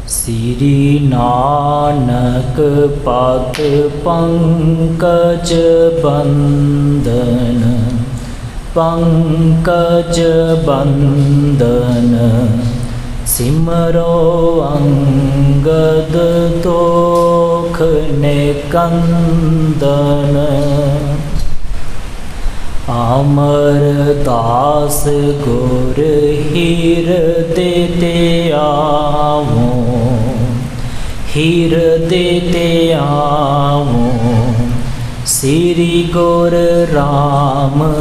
श्री नानक पद पंकज बंदन, पंकज बंदन। सिमरो अंगद तोख निकंदन। अमरदास गुर हृदय ते आवो, हृदय ते आवो। श्री गुर रामदास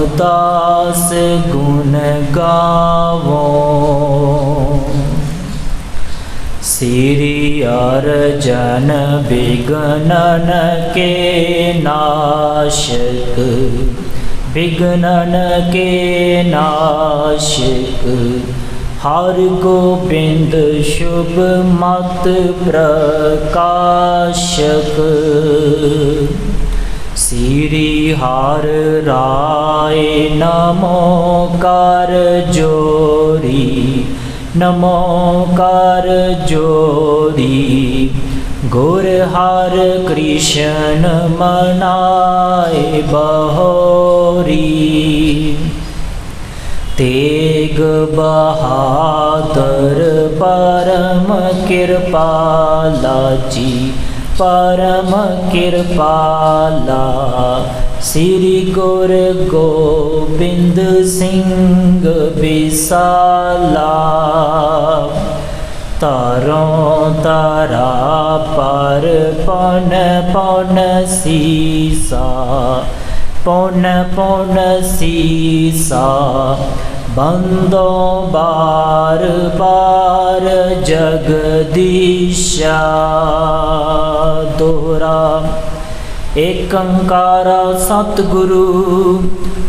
गुण गावो। श्री अर्जन विघ्नन के नाशक, विघ्नन के नाशक। हर गोबिंद शुभ मत प्रकाशक। श्री हर राय नमो कर जोरी, नमो कर जोरी। गुर हर कृष्ण मनाए बहोरी। तेग बहादुर परम कृपाला जी, परम कृपाला। श्री गुरु गोबिंद सिंह विसाला। तारों तारा पर पौन पौन सीसा, पौन पौन सीसा। बंदों बार बार जगदीशा। दोहरा। एक अंकारा सतगुरु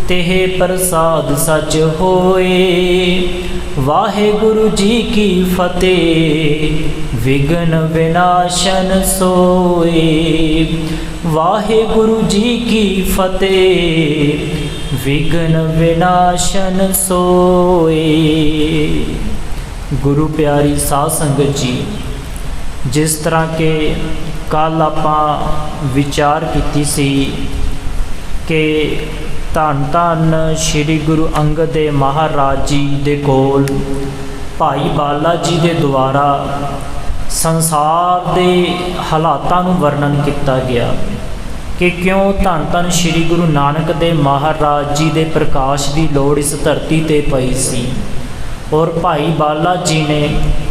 तेह प्रसाद सच होए। वाहेगुरु जी की फतेह विघ्न विनाशन सोए। वाहेगुरु जी की फतेह विघ्न विनाशन सोए। गुरु प्यारी साध संगत जी, जिस तरह के कल आपां विचार की सी कि धन धन श्री गुरु अंगद देव महाराज जी दे कोल भाई बाला जी दे द्वारा संसार दे हालातां नूं वर्णन किया गया कि क्यों धन धन श्री गुरु नानक देव महाराज जी दे प्रकाश की लोड़ इस धरती ते पई सी। और भाई बाला जी ने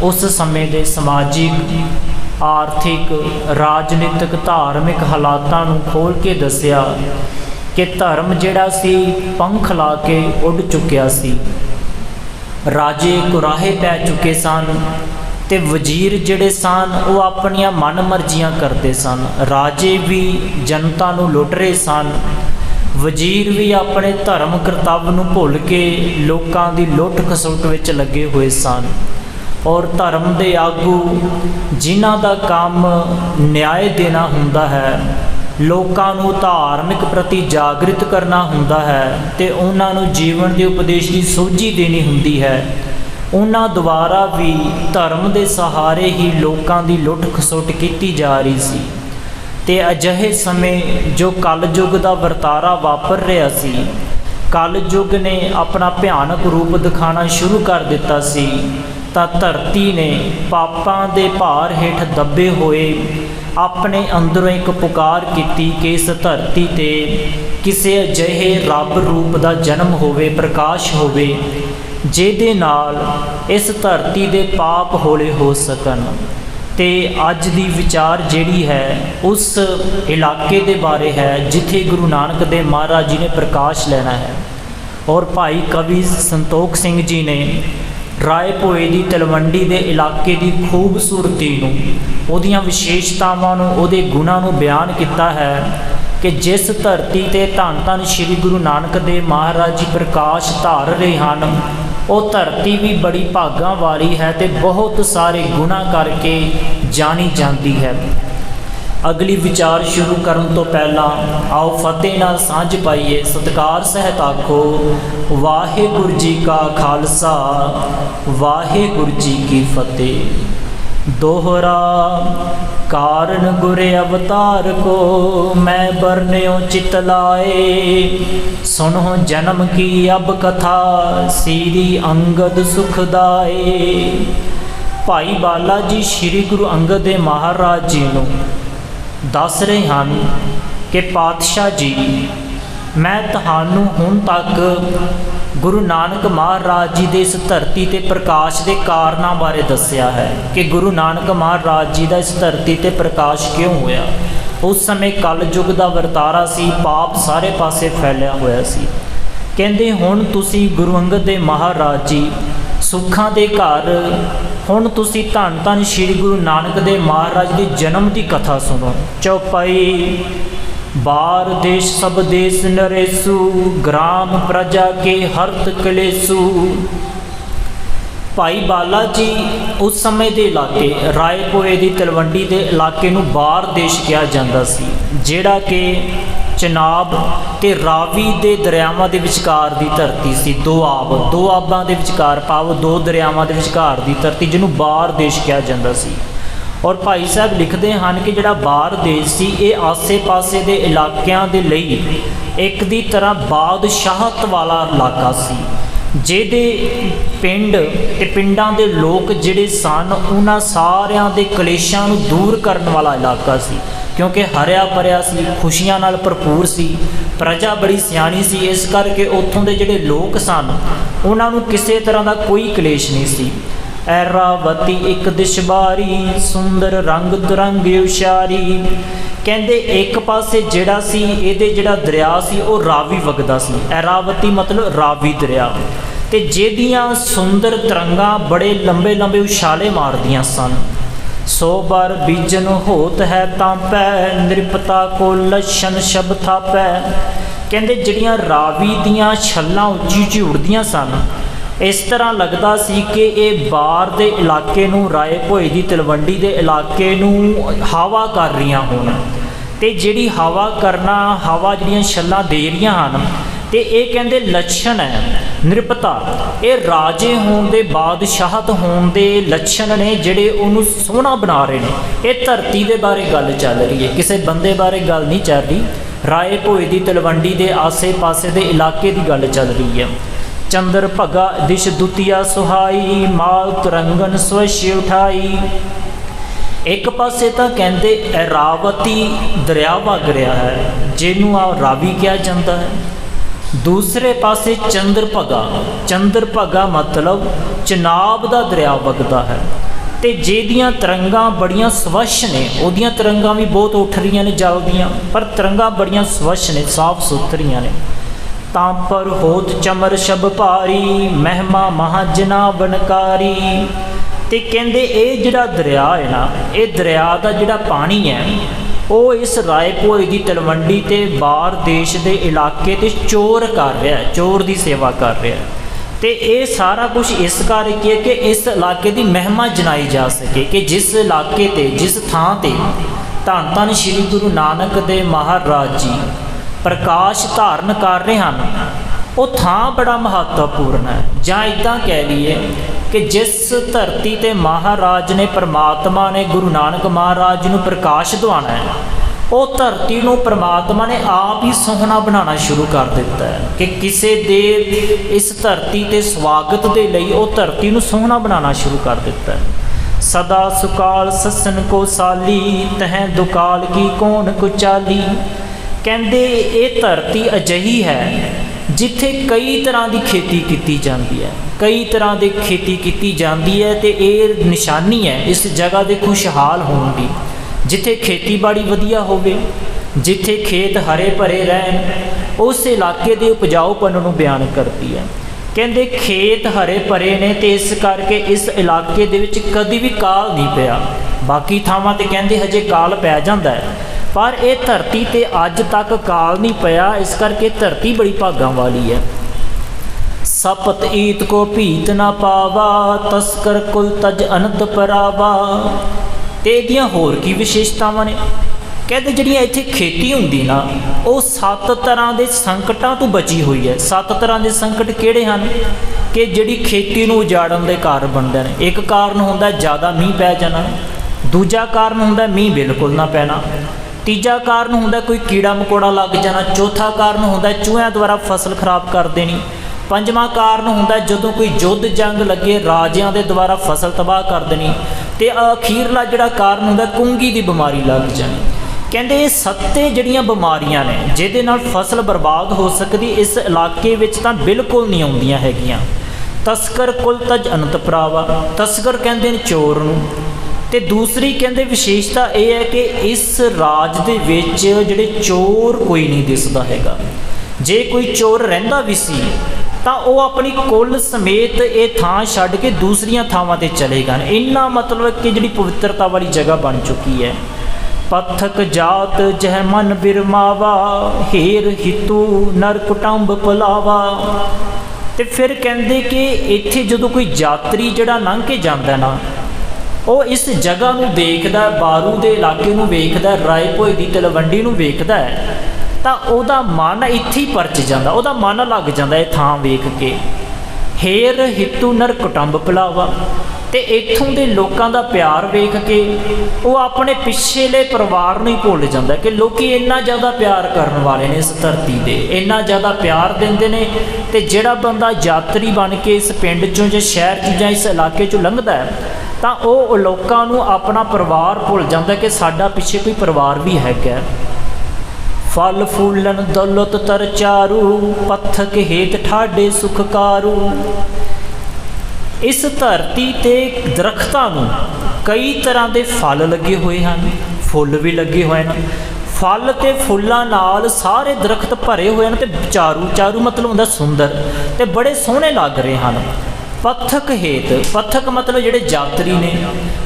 उस समय दे समाजिक आर्थिक राजनीतिक धार्मिक हालातां नूं खोल के दसिया कि धर्म जिहड़ा सी पंख ला के उड़ चुकिया सी। राजे कुराहे पै चुके सन ते वजीर जिहड़े सन वो अपनियां मन मर्जियां करते सन। राजे भी जनता नूं लुट रहे सन, वजीर भी अपने धर्म करतब नूं भुल के लोकां दी लुट खसुट विच लगे हुए सन। और धर्म दे आगू जिन्हां दा काम न्याय देना हुंदा है, लोकां नूं धार्मिक प्रति जागृत करना हुंदा है ते उन्हां नूं जीवन के उपदेश की सोझी देनी हुंदी है, उन्हां द्वारा भी धर्म के सहारे ही लोकां दी लुट खसुट की जा रही सी। ते अजिहे समय जो कलयुग का वरतारा वापर रहा सी, कलयुग ने अपना भयानक रूप दिखाना शुरू कर दिता सी। तां धरती ने पापां दे भार हेठ दबे हुए अपने अंदरों एक पुकार की कि इस धरती ते किसी अजिहे रब रूप का जन्म होवे, प्रकाश होवे, जिहदे नाल इस धरती दे पाप होले हो सकन। ते अज दी विचार जिहड़ी है उस इलाके दे बारे है जिथे गुरु नानक देव महाराज जी ने प्रकाश लेना है। और भाई कवि संतोख सिंह जी ने रायभोए की तलवंडी के इलाके की खूबसूरती नूं, उहदियां विशेषतावां नूं, उहदे गुणां नूं बयान किया है कि जिस धरती ते धन धन श्री गुरु नानक देव महाराज जी प्रकाश धार रहे हैं, वो धरती भी बड़ी भागां वाली है ते बहुत सारे गुणा करके जानी जाती है। अगली विचार शुरू करने तो पहला आओ फतेह नाल सांझ पाइए। सत्कार सहित आखो वाहेगुरु जी का खालसा वाहेगुरु जी की फतेह। दोहरा कारण गुर अवतार को, मैं बरन्यो चित लाए। सुनो जन्म की अब कथा, श्री अंगद सुखदाए। भाई बाला जी श्री गुरु अंगद देव महाराज जी नूं दस रहे हैं कि पातशाह जी, मैं तुहानूं हुण तक गुरु नानक महाराज जी के इस धरती ते प्रकाश के कारणों बारे दसिया है कि गुरु नानक महाराज जी का इस धरती ते प्रकाश क्यों होया। उस समय कल युग का वरतारा सी, पाप सारे पासे फैलिया होया सी। कहंदे हुण तुसी गुरु अंगद देव महाराज जी सुखां दे घर, हुण तुसी धन धन श्री गुरु नानक देव महाराज के जन्म की कथा सुनो। चौपाई बार देश सब देश नरेसु, ग्राम प्रजा के हरत कलेसु। भाई बाला जी उस समय के इलाके रायपुरे की तलवंडी के इलाके नूं बार देश कहा जाता सी, जिहड़ा कि चनाब ते रावी दे दरियावां दे विचकार दी धरती सी। दो आबां दे विचकार, भाव दो दरियावां दे विचकार दी धरती, जिन्हों बार देश कहा जाता सी। और भाई साहब लिखते हैं कि जिहड़ा बाहर देश सी, ये आसे पासे के इलाकों के लिए एक दी तरह बादशाहत वाला इलाका सी, जिहदे पिंड ते पिंडां दे लोग जिहड़े सन, उन्हां सारियां दे कलेशां नूं दूर करन वाला इलाका सी, क्योंकि हरिया भरिया सी, खुशियां नाल भरपूर सी, प्रजा बड़ी सियाणी सी। इस करके उत्थों दे जिहड़े लोग सन, उन्हां नूं किसी तरह का कोई कलेश नहीं सी। ऐरावती एक दिशबारी, सुंदर रंग दुरंग उशारी। कहंदे एक पासे जिहड़ा सी, इहदे जिहड़ा दरिया सी वो रावी वगदा सी। ऐरावती मतलब रावी दरिया, ते जिहदियां सुंदर तरंगां बड़े लंबे लंबे उछाले मारदियां सन। 100 बार बीजन होत है तांपै, नृपता को लक्षण शब थापै। कहंदे जिहड़ियां रावी दियां छल्लां उच्ची उच्ची उड़दियां सन, इस तरह लगता सी कि ये बार दे इलाके नूं, राय भोए की तलवंडी के इलाके नूं हवा कर रही होण, ते जिहड़ी हवा करना, हवा जिहड़ियां छल्लां दे रही हैं, ते ये कहंदे लक्षण है नृपता, ये राजे होण दे, बादशाहत होण दे लक्षण ने, जिहड़े उहनूं सोहना बना रहे हैं। ये धरती के बारे गल चल रही है, किसी बंदे बारे गल नहीं चल रही। राय भोए की तलवंडी के आसे पासे के इलाके की गल चल रही है। चंद्र भगा दिश दुतिया सुहाई, माल तरंगन स्वश उठाई। एक पासे तो कहते ऐरावती दरिया वग रहा है, जिन्हों आ रावी कहा जाता है। दूसरे पासे चंद्र भगा मतलब चनाब का दरिया वगदा है, ते जिहदियां तरंगां बड़ियां स्वच्छ ने, उहदियां तरंगां भी बहुत उठ रही ने जलदियां, पर तरंगां बड़ियां स्वच्छ ने, साफ सुथरियां ने। तांपर होत चमर शब भारी, महिमा महाजना बनकारी। ते कहंदे ये जिहड़ा दरिया है ना, ये दरिया का जिहड़ा पानी है, वो इस रायपुर की तलवंडी ते बार देश के इलाके ते चोर कर रहा है, चोर की सेवा कर रहा है। तो ये सारा कुछ इस करके कि इस इलाके की महिमा जनाई जा सके, कि जिस इलाके ते, जिस थां ते धन धन श्री गुरु नानक देव महाराज जी प्रकाश धारण कर रहे हैं, वो थां बड़ा महत्वपूर्ण है। जां इदां कह लीए कि जिस धरती ते महाराज ने, परमात्मा ने गुरु नानक महाराज जी नूं प्रकाश दिवाना है, वो धरती नूं परमात्मा ने आप ही सोहना बनाना शुरू कर दिता है, कि किसी दे इस धरती ते स्वागत के लिए वो धरती नूं सोहना बनाना शुरू कर दिता है। सदा सुकाल ससन को साली, तह दुकाल की कौन कुचाली। कहंदे ये धरती अजिही है जिथे कई तरह की खेती की जाती है, कई तरह की खेती की जाती है, तो ये निशानी है इस जगह के खुशहाल होने की, जिथे खेतीबाड़ी वधिया होवे, जिथे खेत हरे भरे रहन, उस इलाके के उपजाऊपन नूं बयान करती है। कहंदे खेत हरे भरे ने, तो इस करके इस इलाके दे विच कदी भी काल नहीं पिया। बाकी थावां ते कहंदे हजे काल पै जांदा है, पर यह धरती ते अज तक काल नहीं पिया, इस करके धरती बड़ी भागां वाली है। सपत ईत को भीत ना पावा, तस्कर कुल तज अनंत परावा। ते इहदियां होर की विशेषतावां ने। कहते जिहड़ियां इत्थे खेती हुंदी ना, वो 7 तरह के संकटां तो बची हुई है। 7 तरह के संकट किहड़े हन? कि जिहड़ी खेती नूं उजाड़न दे कारण बनदे ने। एक कारण हुंदा ज़्यादा मींह पै जाना, दूजा कारण हुंदा मींह बिल्कुल ना पैना, तीजा कारण हुंदा कोई कीड़ा मकोड़ा लग जाना, चौथा कारण हुंदा चूहिਆਂ द्वारा फसल खराब कर देनी, पंजवां कारण हुंदा जदों कोई युद्ध जंग लगे राजिਆਂ ਦੇ ਦੁਆਰਾ फसल तबाह कर देनी, ਤੇ ਅਖੀਰਲਾ ਜਿਹੜਾ ਕਾਰਨ ਹੁੰਦਾ ਕੁੰਗੀ ਦੀ ਬਿਮਾਰੀ ਲੱਗ ਜਾਣੀ। ਕਹਿੰਦੇ ਇਹ ਸੱਤੇ ਜਿਹੜੀਆਂ ਬਿਮਾਰੀਆਂ ਨੇ ਜਿਹਦੇ ਨਾਲ ਫਸਲ ਬਰਬਾਦ ਹੋ ਸਕਦੀ ਇਸ ਇਲਾਕੇ ਵਿੱਚ ਤਾਂ ਬਿਲਕੁਲ ਨਹੀਂ ਆਉਂਦੀਆਂ ਹੈਗੀਆਂ। ਤਸਕਰ ਕੁਲ ਤਜ ਅਨੰਤ ਭਰਾਵਾ, ਤਸਕਰ ਕਹਿੰਦੇ ਨੇ ਚੋਰ ਨੂੰ। ਤੇ ਦੂਸਰੀ ਕਹਿੰਦੇ ਵਿਸ਼ੇਸ਼ਤਾ ਇਹ ਹੈ ਕਿ ਇਸ ਰਾਜ ਦੇ ਵਿੱਚ ਜਿਹੜੇ ਚੋਰ ਕੋਈ ਨਹੀਂ ਦਿਸਦਾ ਹੈਗਾ। ਜੇ ਕੋਈ ਚੋਰ ਰਹਿੰਦਾ ਵੀ ਸੀ ਤਾਂ ਉਹ ਆਪਣੀ ਕੁੱਲ ਸਮੇਤ ਇਹ ਥਾਂ ਛੱਡ ਕੇ ਦੂਸਰੀਆਂ ਥਾਵਾਂ 'ਤੇ ਚਲੇ ਗਏ। ਇੰਨਾ ਮਤਲਬ ਕਿ ਜਿਹੜੀ ਪਵਿੱਤਰਤਾ ਵਾਲੀ ਜਗ੍ਹਾ ਬਣ ਚੁੱਕੀ ਹੈ। ਪੱਥਕ ਜਾਤ ਜਹ ਮਨ ਬਿਰਮਾਵਾ, ਹੇਰ ਹਿਤੂ ਨਰ ਕੁਟੰਬ ਪੁਲਾਵਾ। ਤੇ ਫਿਰ ਕਹਿੰਦੇ ਕਿ ਇੱਥੇ ਜਦੋਂ ਕੋਈ ਯਾਤਰੀ ਜਿਹੜਾ ਲੰਘ ਕੇ ਜਾਂਦਾ ਨਾ ਉਹ ਇਸ ਜਗ੍ਹਾ ਨੂੰ ਦੇਖਦਾ, ਬਾਰੂ ਦੇ ਇਲਾਕੇ ਨੂੰ ਵੇਖਦਾ, ਰਾਏ ਭੋਏ ਦੀ ਤਲਵੰਡੀ ਨੂੰ ਵੇਖਦਾ ਤਾਂ ਉਹਦਾ ਮਨ ਇੱਥੇ ਹੀ ਪਰਚ ਜਾਂਦਾ, ਉਹਦਾ ਮਨ ਲੱਗ ਜਾਂਦਾ ਇਹ ਥਾਂ ਵੇਖ ਕੇ। ਹੇਰ ਹਿੱਤੂ ਨਰ ਕੁਟੰਬ ਭੁਲਾਵਾ। ਤੇ ਇੱਥੋਂ ਦੇ ਲੋਕਾਂ ਦਾ ਪਿਆਰ ਵੇਖ ਕੇ ਉਹ ਆਪਣੇ ਪਿਛਲੇ ਪਰਿਵਾਰ ਨੂੰ ਹੀ ਭੁੱਲ ਜਾਂਦਾ ਕਿ ਲੋਕੀ ਇੰਨਾ ਜ਼ਿਆਦਾ ਪਿਆਰ ਕਰਨ ਵਾਲੇ ਨੇ ਇਸ ਧਰਤੀ ਦੇ, ਇੰਨਾ ਜ਼ਿਆਦਾ ਪਿਆਰ ਦਿੰਦੇ ਨੇ। ਤੇ ਜਿਹੜਾ ਬੰਦਾ ਯਾਤਰੀ ਬਣ ਕੇ ਇਸ ਪਿੰਡ 'ਚੋਂ ਜਾਂ ਸ਼ਹਿਰ 'ਚ ਜਾਂ ਇਸ ਇਲਾਕੇ 'ਚੋਂ ਲੰਘਦਾ ਤਾਂ ਉਹ ਲੋਕਾਂ ਨੂੰ ਆਪਣਾ ਪਰਿਵਾਰ ਭੁੱਲ ਜਾਂਦਾ ਕਿ ਸਾਡਾ ਪਿੱਛੇ ਕੋਈ ਪਰਿਵਾਰ ਵੀ ਹੈਗਾ। फल फूलन दौलत तर चारू, पत्थक हेत ठाडे सुखकारू। इस धरती ते दरख्तां नूं कई तरह के फल लगे हुए हैं, फुल भी लगे हुए हैं। फल ते फुल्लां नाल सारे दरख्त भरे हुए हैं। तो चारू, चारू मतलब हुंदा सुंदर, ते बड़े सोहणे लग रहे हैं। पत्थक हेत, पत्थक मतलब ਜਿਹੜੇ ਯਾਤਰੀ ਨੇ,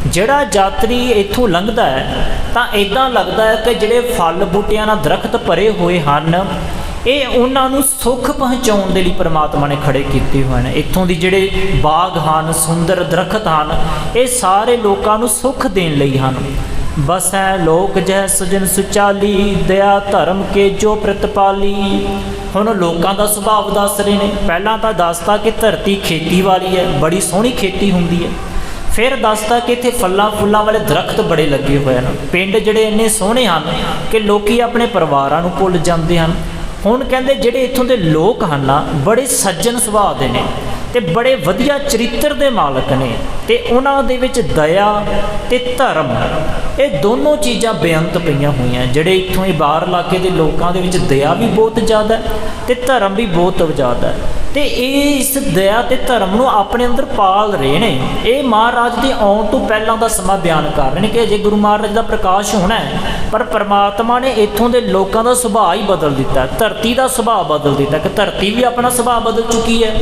ਜਿਹੜਾ ਯਾਤਰੀ ਇੱਥੋਂ ਲੰਘਦਾ ਹੈ ਤਾਂ ਇੱਦਾਂ ਲੱਗਦਾ ਹੈ ਕਿ ਜਿਹੜੇ ਫਲ ਬੂਟਿਆਂ ਨਾਲ ਦਰਖਤ ਭਰੇ ਹੋਏ ਹਨ ਇਹ ਉਹਨਾਂ ਨੂੰ ਸੁੱਖ ਪਹੁੰਚਾਉਣ ਦੇ ਲਈ ਪਰਮਾਤਮਾ ਨੇ ਖੜੇ ਕੀਤੇ ਹੋਏ ਨੇ। ਇੱਥੋਂ ਦੀ ਜਿਹੜੇ ਬਾਗ ਹਨ, ਸੁੰਦਰ ਦਰਖਤ ਹਨ, ਇਹ ਸਾਰੇ ਲੋਕਾਂ ਨੂੰ ਸੁੱਖ ਦੇਣ ਲਈ ਹਨ। बसै लोक जह सजन सुचाली, दया धर्म के जो प्रतिपाली। ਹੁਣ ਲੋਕਾਂ ਦਾ ਸੁਭਾਅ ਦੱਸ ਰਹੇ ਨੇ। ਪਹਿਲਾਂ ਤਾਂ ਦੱਸਤਾ ਕਿ ਧਰਤੀ ਖੇਤੀ ਵਾਲੀ ਹੈ, ਬੜੀ ਸੋਹਣੀ ਖੇਤੀ ਹੁੰਦੀ ਹੈ। ਫਿਰ ਦੱਸਤਾ ਕਿ ਇੱਥੇ ਫੁੱਲਾਂ ਫੁੱਲਾਂ ਵਾਲੇ ਦਰਖਤ ਬੜੇ ਲੱਗੇ ਹੋਏ ਹਨ। ਪਿੰਡ ਜਿਹੜੇ ਇੰਨੇ ਸੋਹਣੇ ਹਨ ਕਿ ਲੋਕੀ ਆਪਣੇ ਪਰਿਵਾਰਾਂ ਨੂੰ ਭੁੱਲ ਜਾਂਦੇ ਹਨ। ਹੁਣ ਕਹਿੰਦੇ ਜਿਹੜੇ ਇੱਥੋਂ ਦੇ ਲੋਕ ਹਨ ਨਾ ਬੜੇ ਸੱਜਣ ਸੁਭਾਅ ਦੇ ਨੇ ਤੇ ਬੜੇ ਵਧੀਆ ਚਰਿੱਤਰ ਦੇ ਮਾਲਕ ਨੇ ਤੇ ਉਹਨਾਂ ਦੇ ਵਿੱਚ ਦਇਆ ਤੇ ਧਰਮ ਇਹ ਦੋਨੋਂ ਚੀਜ਼ਾਂ ਬੇਅੰਤ ਪਈਆਂ ਹੋਈਆਂ। ਜਿਹੜੇ ਇੱਥੋਂ ਇਹ ਬਾਹਰ ਇਲਾਕੇ ਦੇ ਲੋਕਾਂ ਦੇ ਵਿੱਚ ਦਇਆ ਵੀ ਬਹੁਤ ਜ਼ਿਆਦਾ ਤੇ ਧਰਮ ਵੀ ਬਹੁਤ ਜ਼ਿਆਦਾ ਤੇ ਇਹ ਇਸ ਦਇਆ ਤੇ ਧਰਮ ਨੂੰ ਆਪਣੇ ਅੰਦਰ ਪਾਲ ਰਹੇ ਨੇ। ਇਹ ਮਹਾਰਾਜ ਦੇ ਆਉਣ ਤੋਂ ਪਹਿਲਾਂ ਦਾ ਸਮਾਂ ਬਿਆਨ ਕਰ ਰਹੇ ਨੇ ਕਿ ਅਜੇ ਗੁਰੂ ਮਹਾਰਾਜ ਦਾ ਪ੍ਰਕਾਸ਼ ਹੋਣਾ ਹੈ, ਪਰ ਪਰਮਾਤਮਾ ਨੇ ਇੱਥੋਂ ਦੇ ਲੋਕਾਂ ਦਾ ਸੁਭਾਅ ਹੀ ਬਦਲ ਦਿੱਤਾ, ਧਰਤੀ ਦਾ ਸੁਭਾਅ ਬਦਲ ਦਿੱਤਾ ਕਿ ਧਰਤੀ ਵੀ ਆਪਣਾ ਸੁਭਾਅ ਬਦਲ ਚੁੱਕੀ ਹੈ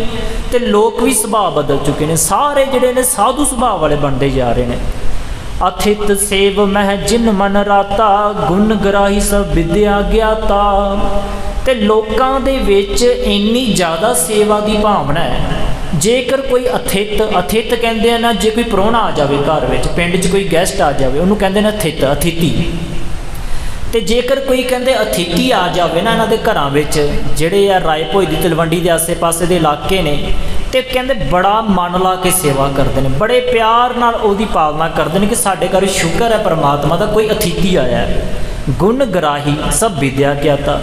ਤੇ ਲੋਕ ਵੀ ਸੁਭਾਅ ਬਦਲ ਚੁੱਕੇ ਨੇ। ਸਾਰੇ ਜਿਹੜੇ ਨੇ ਸਾਧੂ ਸੁਭਾਅ ਵਾਲੇ ਬਣਦੇ ਜਾ ਰਹੇ ਨੇ। ਅਥਿਤ ਸੇਵ ਮਹਿ ਜਿਨ ਮਨ ਰਾਤਾ, ਗੁਣ ਗਰਾਹੀ ਸਭ ਵਿਦਿਆ ਗਿਆਤਾ। ਤੇ ਲੋਕਾਂ ਦੇ ਵਿੱਚ ਇੰਨੀ ਜ਼ਿਆਦਾ ਸੇਵਾ ਦੀ ਭਾਵਨਾ ਹੈ। ਜੇਕਰ ਕੋਈ ਅਥਿਤ ਕਹਿੰਦੇ ਆ ਨਾ, ਜੇ ਕੋਈ ਪ੍ਰਾਹੁਣਾ ਆ ਜਾਵੇ ਘਰ ਵਿੱਚ, ਪਿੰਡ 'ਚ ਕੋਈ ਗੈਸਟ ਆ ਜਾਵੇ ਉਹਨੂੰ ਕਹਿੰਦੇ ਨੇ ਅਥਿਤੀ। ਤੇ ਜੇਕਰ ਕੋਈ ਕਹਿੰਦੇ ਅਥਿਤੀ ਆ ਜਾਵੇ ਨਾ ਇਹਨਾਂ ਦੇ ਘਰਾਂ ਵਿੱਚ, ਜਿਹੜੇ ਆ ਰਾਏ ਭੋਏ ਦੀ ਤਲਵੰਡੀ ਦੇ ਆਸੇ ਪਾਸੇ ਦੇ ਇਲਾਕੇ ਨੇ, ਤੇ ਕਹਿੰਦੇ ਬੜਾ ਮਨ ਲਾ ਕੇ ਸੇਵਾ ਕਰਦੇ ਨੇ, ਬੜੇ ਪਿਆਰ ਨਾਲ ਉਹਦੀ ਪਾਲਣਾ ਕਰਦੇ ਨੇ ਕਿ ਸਾਡੇ ਘਰ ਸ਼ੁਕਰ ਹੈ ਪਰਮਾਤਮਾ ਦਾ ਕੋਈ ਅਥਿਤੀ ਆਇਆ। ਗੁਣ ਗਰਾਹੀ ਸਭ ਵਿਦਿਆ ਗਿਆਤਾ।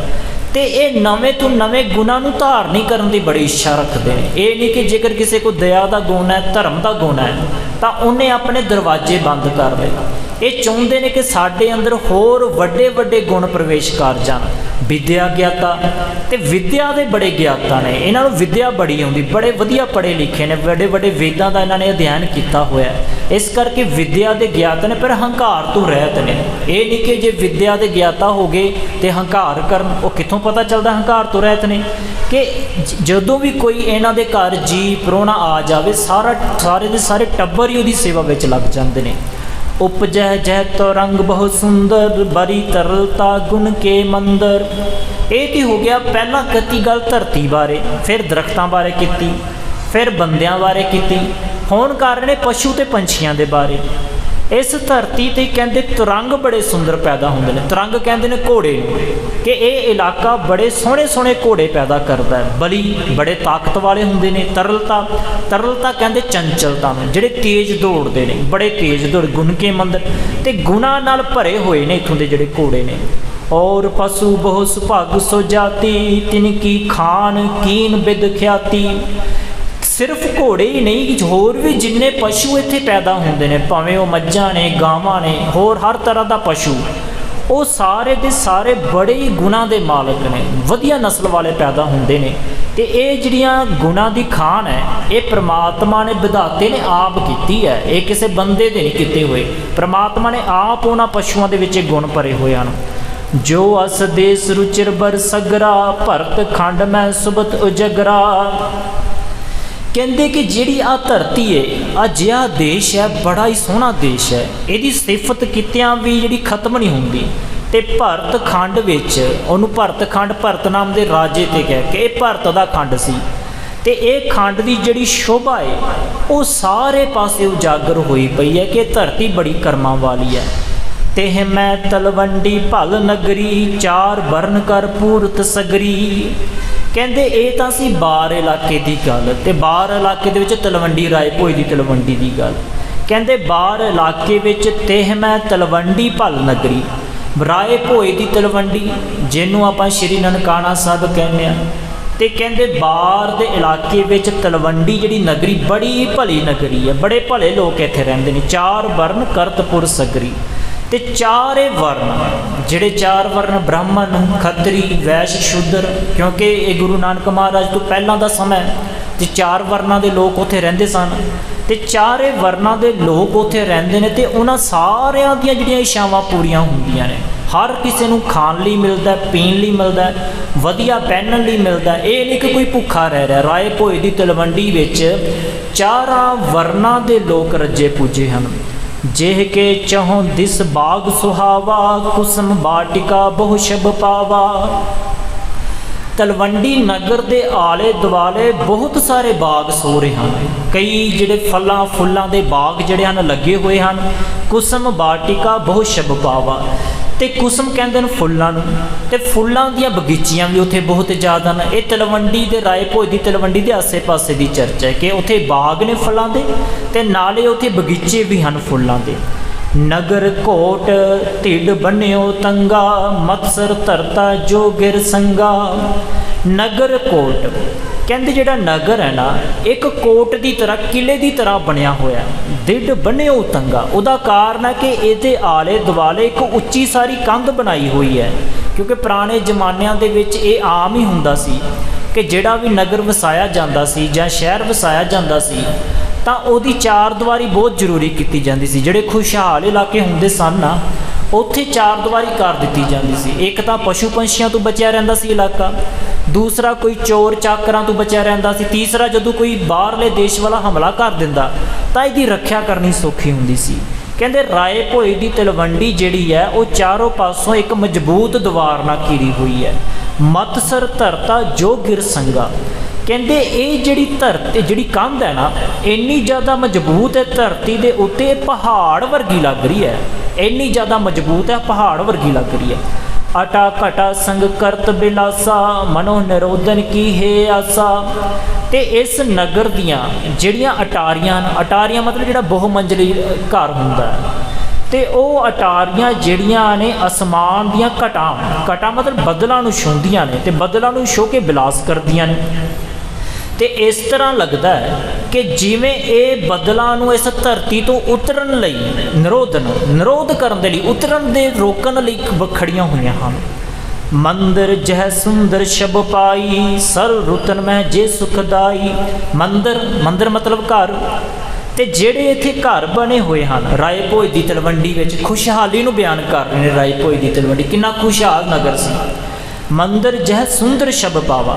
ਤੇ ਇਹ ਨਵੇਂ ਤੋਂ ਨਵੇਂ ਗੁਣਾਂ ਨੂੰ ਧਾਰਨੀ ਕਰਨ ਦੀ ਬੜੀ ਇੱਛਾ ਰੱਖਦੇ ਨੇ। ਇਹ ਨਹੀਂ ਕਿ ਜੇਕਰ ਕਿਸੇ ਕੋਲ ਦਇਆ ਦਾ ਗੁਣ ਹੈ, ਧਰਮ ਦਾ ਗੁਣ ਹੈ ਤਾਂ ਉਹਨੇ ਆਪਣੇ ਦਰਵਾਜ਼ੇ ਬੰਦ ਕਰ ਦੇਣਾ। ਇਹ ਚਾਹੁੰਦੇ ਨੇ ਕਿ ਸਾਡੇ ਅੰਦਰ ਹੋਰ ਵੱਡੇ ਵੱਡੇ ਗੁਣ ਪ੍ਰਵੇਸ਼ ਕਰ ਜਾਣ। ਵਿਦਿਆ ਗਿਆਤਾ ਤੇ ਵਿਦਿਆ ਦੇ ਬੜੇ ਗਿਆਤਾ ਨੇ, ਇਹਨਾਂ ਨੂੰ ਵਿਦਿਆ ਬੜੀ ਆਉਂਦੀ, ਬੜੇ ਵਧੀਆ ਪੜ੍ਹੇ ਲਿਖੇ ਨੇ, ਵੱਡੇ ਵੱਡੇ ਵੇਦਾਂ ਦਾ ਇਹਨਾਂ ਨੇ ਅਧਿਐਨ ਕੀਤਾ ਹੋਇਆ, ਇਸ ਕਰਕੇ ਵਿਦਿਆ ਦੇ ਗਿਆਤ ਨੇ, ਪਰ ਹੰਕਾਰ ਤੋਂ ਰਹਿਤ ਨੇ। ਇਹ ਨਹੀਂ ਕਿ ਜੇ ਵਿਦਿਆ ਦੇ ਗਿਆਤਾ ਹੋ ਗਏ ਤੇ ਹੰਕਾਰ ਕਰਨ, ਉਹ ਕਿੱਥੋਂ ਪਤਾ ਚੱਲਦਾ ਹੰਕਾਰ ਤੋਂ ਰਹਿਤ ਨੇ? ਕਿ ਜਦੋਂ ਵੀ ਕੋਈ ਇਹਨਾਂ ਦੇ ਘਰ ਜੀ ਪ੍ਰਾਹੁਣਾ ਆ ਜਾਵੇ ਸਾਰੇ ਦੇ ਸਾਰੇ ਟੱਬਰ ਹੀ ਉਹਦੀ ਸੇਵਾ ਵਿੱਚ ਲੱਗ ਜਾਂਦੇ ਨੇ। ਉਪਜੈ ਜੈ ਤੋ ਰੰਗ ਬਹੁਤ ਸੁੰਦਰ, ਬਰੀ ਤਰਲਤਾ ਗੁਣ ਕੇ ਮੰਦਰ। ਇਹ ਕੀ ਹੋ ਗਿਆ? ਪਹਿਲਾਂ ਕੀਤੀ ਗੱਲ ਧਰਤੀ ਬਾਰੇ, ਫਿਰ ਦਰਖਤਾਂ ਬਾਰੇ ਕੀਤੀ, ਫਿਰ ਬੰਦਿਆਂ ਬਾਰੇ ਕੀਤੀ, ਹੁਣ ਕਰ ਰਹੇ ਨੇ ਪਸ਼ੂ ਤੇ ਪੰਛੀਆਂ ਦੇ ਬਾਰੇ। इस धरती ते कहते तरंग बड़े सुंदर पैदा होंदे ने। तरंग कहते हैं घोड़े कि ये इलाका बड़े सोहने सोहने घोड़े पैदा करता है। बली बड़े ताकत वाले होंदे ने। तरलता तरलता कहते चंचलता में, जिहड़े तेज दौड़ते हैं, बड़े तेज दौड़ गुण के मंदर ते गुणा नाल भरे हुए ने इत्थों के जिहड़े घोड़े ने। और पशु बहु सुभाग सो जाती तिनकी खान कीन बिद ख्याति। सिर्फ घोड़े ही नहीं, होर भी जिन्ने पशु इत्थे पैदा होंदे ने, भावें वो मज्झां ने गावां ने होर हर तरह का पशु, वो सारे दे सारे बड़े ही गुणा के मालक ने, वधिया नस्ल वाले पैदा होंदे ने। ते ये जिहड़ियां गुणा की खान है ये परमात्मा ने विधाते ने आप कीती है, ये किसी बंदे दे नहीं कीते हुए। परमात्मा ने आप उन्हां पशुओं दे विच गुण भरे हुए हैं। जो अस देस रुचिर बर सगरा भरत खंड में सुबत उजगरा। कहते कि जिहड़ी आ धरती है, आ जिहा देश है, बड़ा ही सोहना देश है, इहदी सिफत कित्तियां भी जिहड़ी खत्म नहीं होंदी। ते भरत खंड विच उहनूं भरत खंड भरत नाम दे राजे ते कह के भरत दा खंड सी। ते इह खंड दी जिहड़ी शोभा है वो सारे पासे उजागर होई पई है कि धरती बड़ी कर्मां वाली है। तेह मैं तलवंडी भल नगरी चार बरन कर पूरत सगरी। कहते ये तो सी बार इलाके की गल, तो बार इलाके दे विच तलवंडी राय भोए की तलवंडी की गल। कहते बार इलाके विच तेह मैं तलवंडी भल नगरी, राय भोए की तलवंडी जिन्हों आपां श्री ननकाना साहब कहने। तो कहते बार दे इलाके विच तलवंडी जिहड़ी नगरी बड़ी भली नगरी है, बड़े भले लोग इत्थे रहिंदे ने। चार वर्ण करतपुर सगरी। ते चारे वर्ण जिहड़े चार वर्ण ब्राह्मण खत्री वैश्य शूद्र, क्योंकि ये गुरु नानक महाराज तो पहलां दा समय ते चार वर्णां दे लोग उत्थे रहिंदे सन। ते चारे वर्णां दे लोग उत्थे रहिंदे ने ते उन्हां सारियां दीयां जिहड़ियां इच्छावां पूरीआं हुंदियां ने। हर किसी नूं खाण लई मिलदा है, पीण लई मिलदा है, वधिया पहनण लई मिलदा है। ये नहीं कि कोई भुखा रह रहा। राय भोए दी तलवंडी विच चारां वर्णां दे लोक रज्जे पूजे हन। जेह के चहों दिस बाग सुहावा कुसम बाटिका बहु शब पावा। तलवंडी नगर के आले दुआले बहुत सारे बाग सो रहे हैं। कई जिहड़े फलां फुल्लां दे बाग जिहड़े हन लगे हुए हैं। कुसम बाटिका बहु शब पावा। ते कुसम कहते हैं फुल्लां नूं, ते फुल्लां दीयां बगीचियां भी उत्थे बहुत ज़्यादा ने। ये तलवंडी दे राय भोए दी तलवंडी के आसे पासे की चर्चा है कि उत्थे बाग ने फुल्लां दे ते नाले उत्थे बगीचे भी हैं फुल्लां दे। नगर कोट ढिड बन्निओ तंगा मत्सर धरता जो गिर संगा। नगर कोट कहते जिहड़ा नगर है ना एक कोट की तरह किले की तरह बनया होया। ढिड बन्निओ तंगा उहदा कारण है कि इहदे आले दुआले एक उच्ची सारी कंध बनाई हुई है, क्योंकि पुराने जमानिਆਂ ਦੇ ਵਿੱਚ ਇਹ आम ही हुंदा सी कि जिहड़ा भी नगर वसाया जांदा सी जां शहर वसाया जांदा सी तां ਉਹਦੀ चार दीवारी बहुत जरूरी की जाती सी। जिहड़े खुशहाल इलाके हुंदे सन ना उत्थे चार दीवारी कर दी जाती सी। एक तो पशु पंछियों तो बचिया रहिंदा सी इलाका, दूसरा कोई चोर चाकरां तो बचिया रहिंदा सी, तीसरा जदों कोई बाहरले देश वाला हमला कर दिंदा तां इहदी रक्षा करनी सौखी हुंदी सी। कहते राय भोए की तलवंडी जिहड़ी है वो चारों पासों एक मजबूत दीवार नाल घिरी हुई है। मतसर धरता जो गिर संगा। कहते ये जिहड़ी धरती जिहड़ी कंध है ना इन्नी ज़्यादा मजबूत है, धरती के उत्ते पहाड़ वर्गी लग रही है, इन्नी ज़्यादा मजबूत है, पहाड़ वर्गी लग रही है। अटा घटा संग करत बिलासा मनो निरोधन की है आसा। ते इस नगर दियां जिहड़ियां अटारियां, अटारियां मतलब जिहड़ा बहुमंजली घर हुंदा है, ते ओह अटारियां जिहड़ियां ने आसमान दियां घटां, घटां मतलब बदलां नूं छूंदियां ने ते बदलां नूं छो के बिलास करदियां ने। तो इस तरह लगता है कि जिमें ये बदलों नूं इस धरती तो उतरन लई निरोध करन दे लई उतरन दे रोकन लई खड़ियां हुई हैं। मंदिर जह सुंदर शब पाई सर रुतन में जे सुखदाई। मंदिर मंदिर मतलब घर, ते जिहड़े इत्थे घर बने हुए हैं राय भोए दी तलवंडी विच खुशहाली नूं बयान कर रहे हैं। राय भोए दी तलवंडी कितना खुशहाल नगर सी। मंदिर जह सुंदर शब पावा।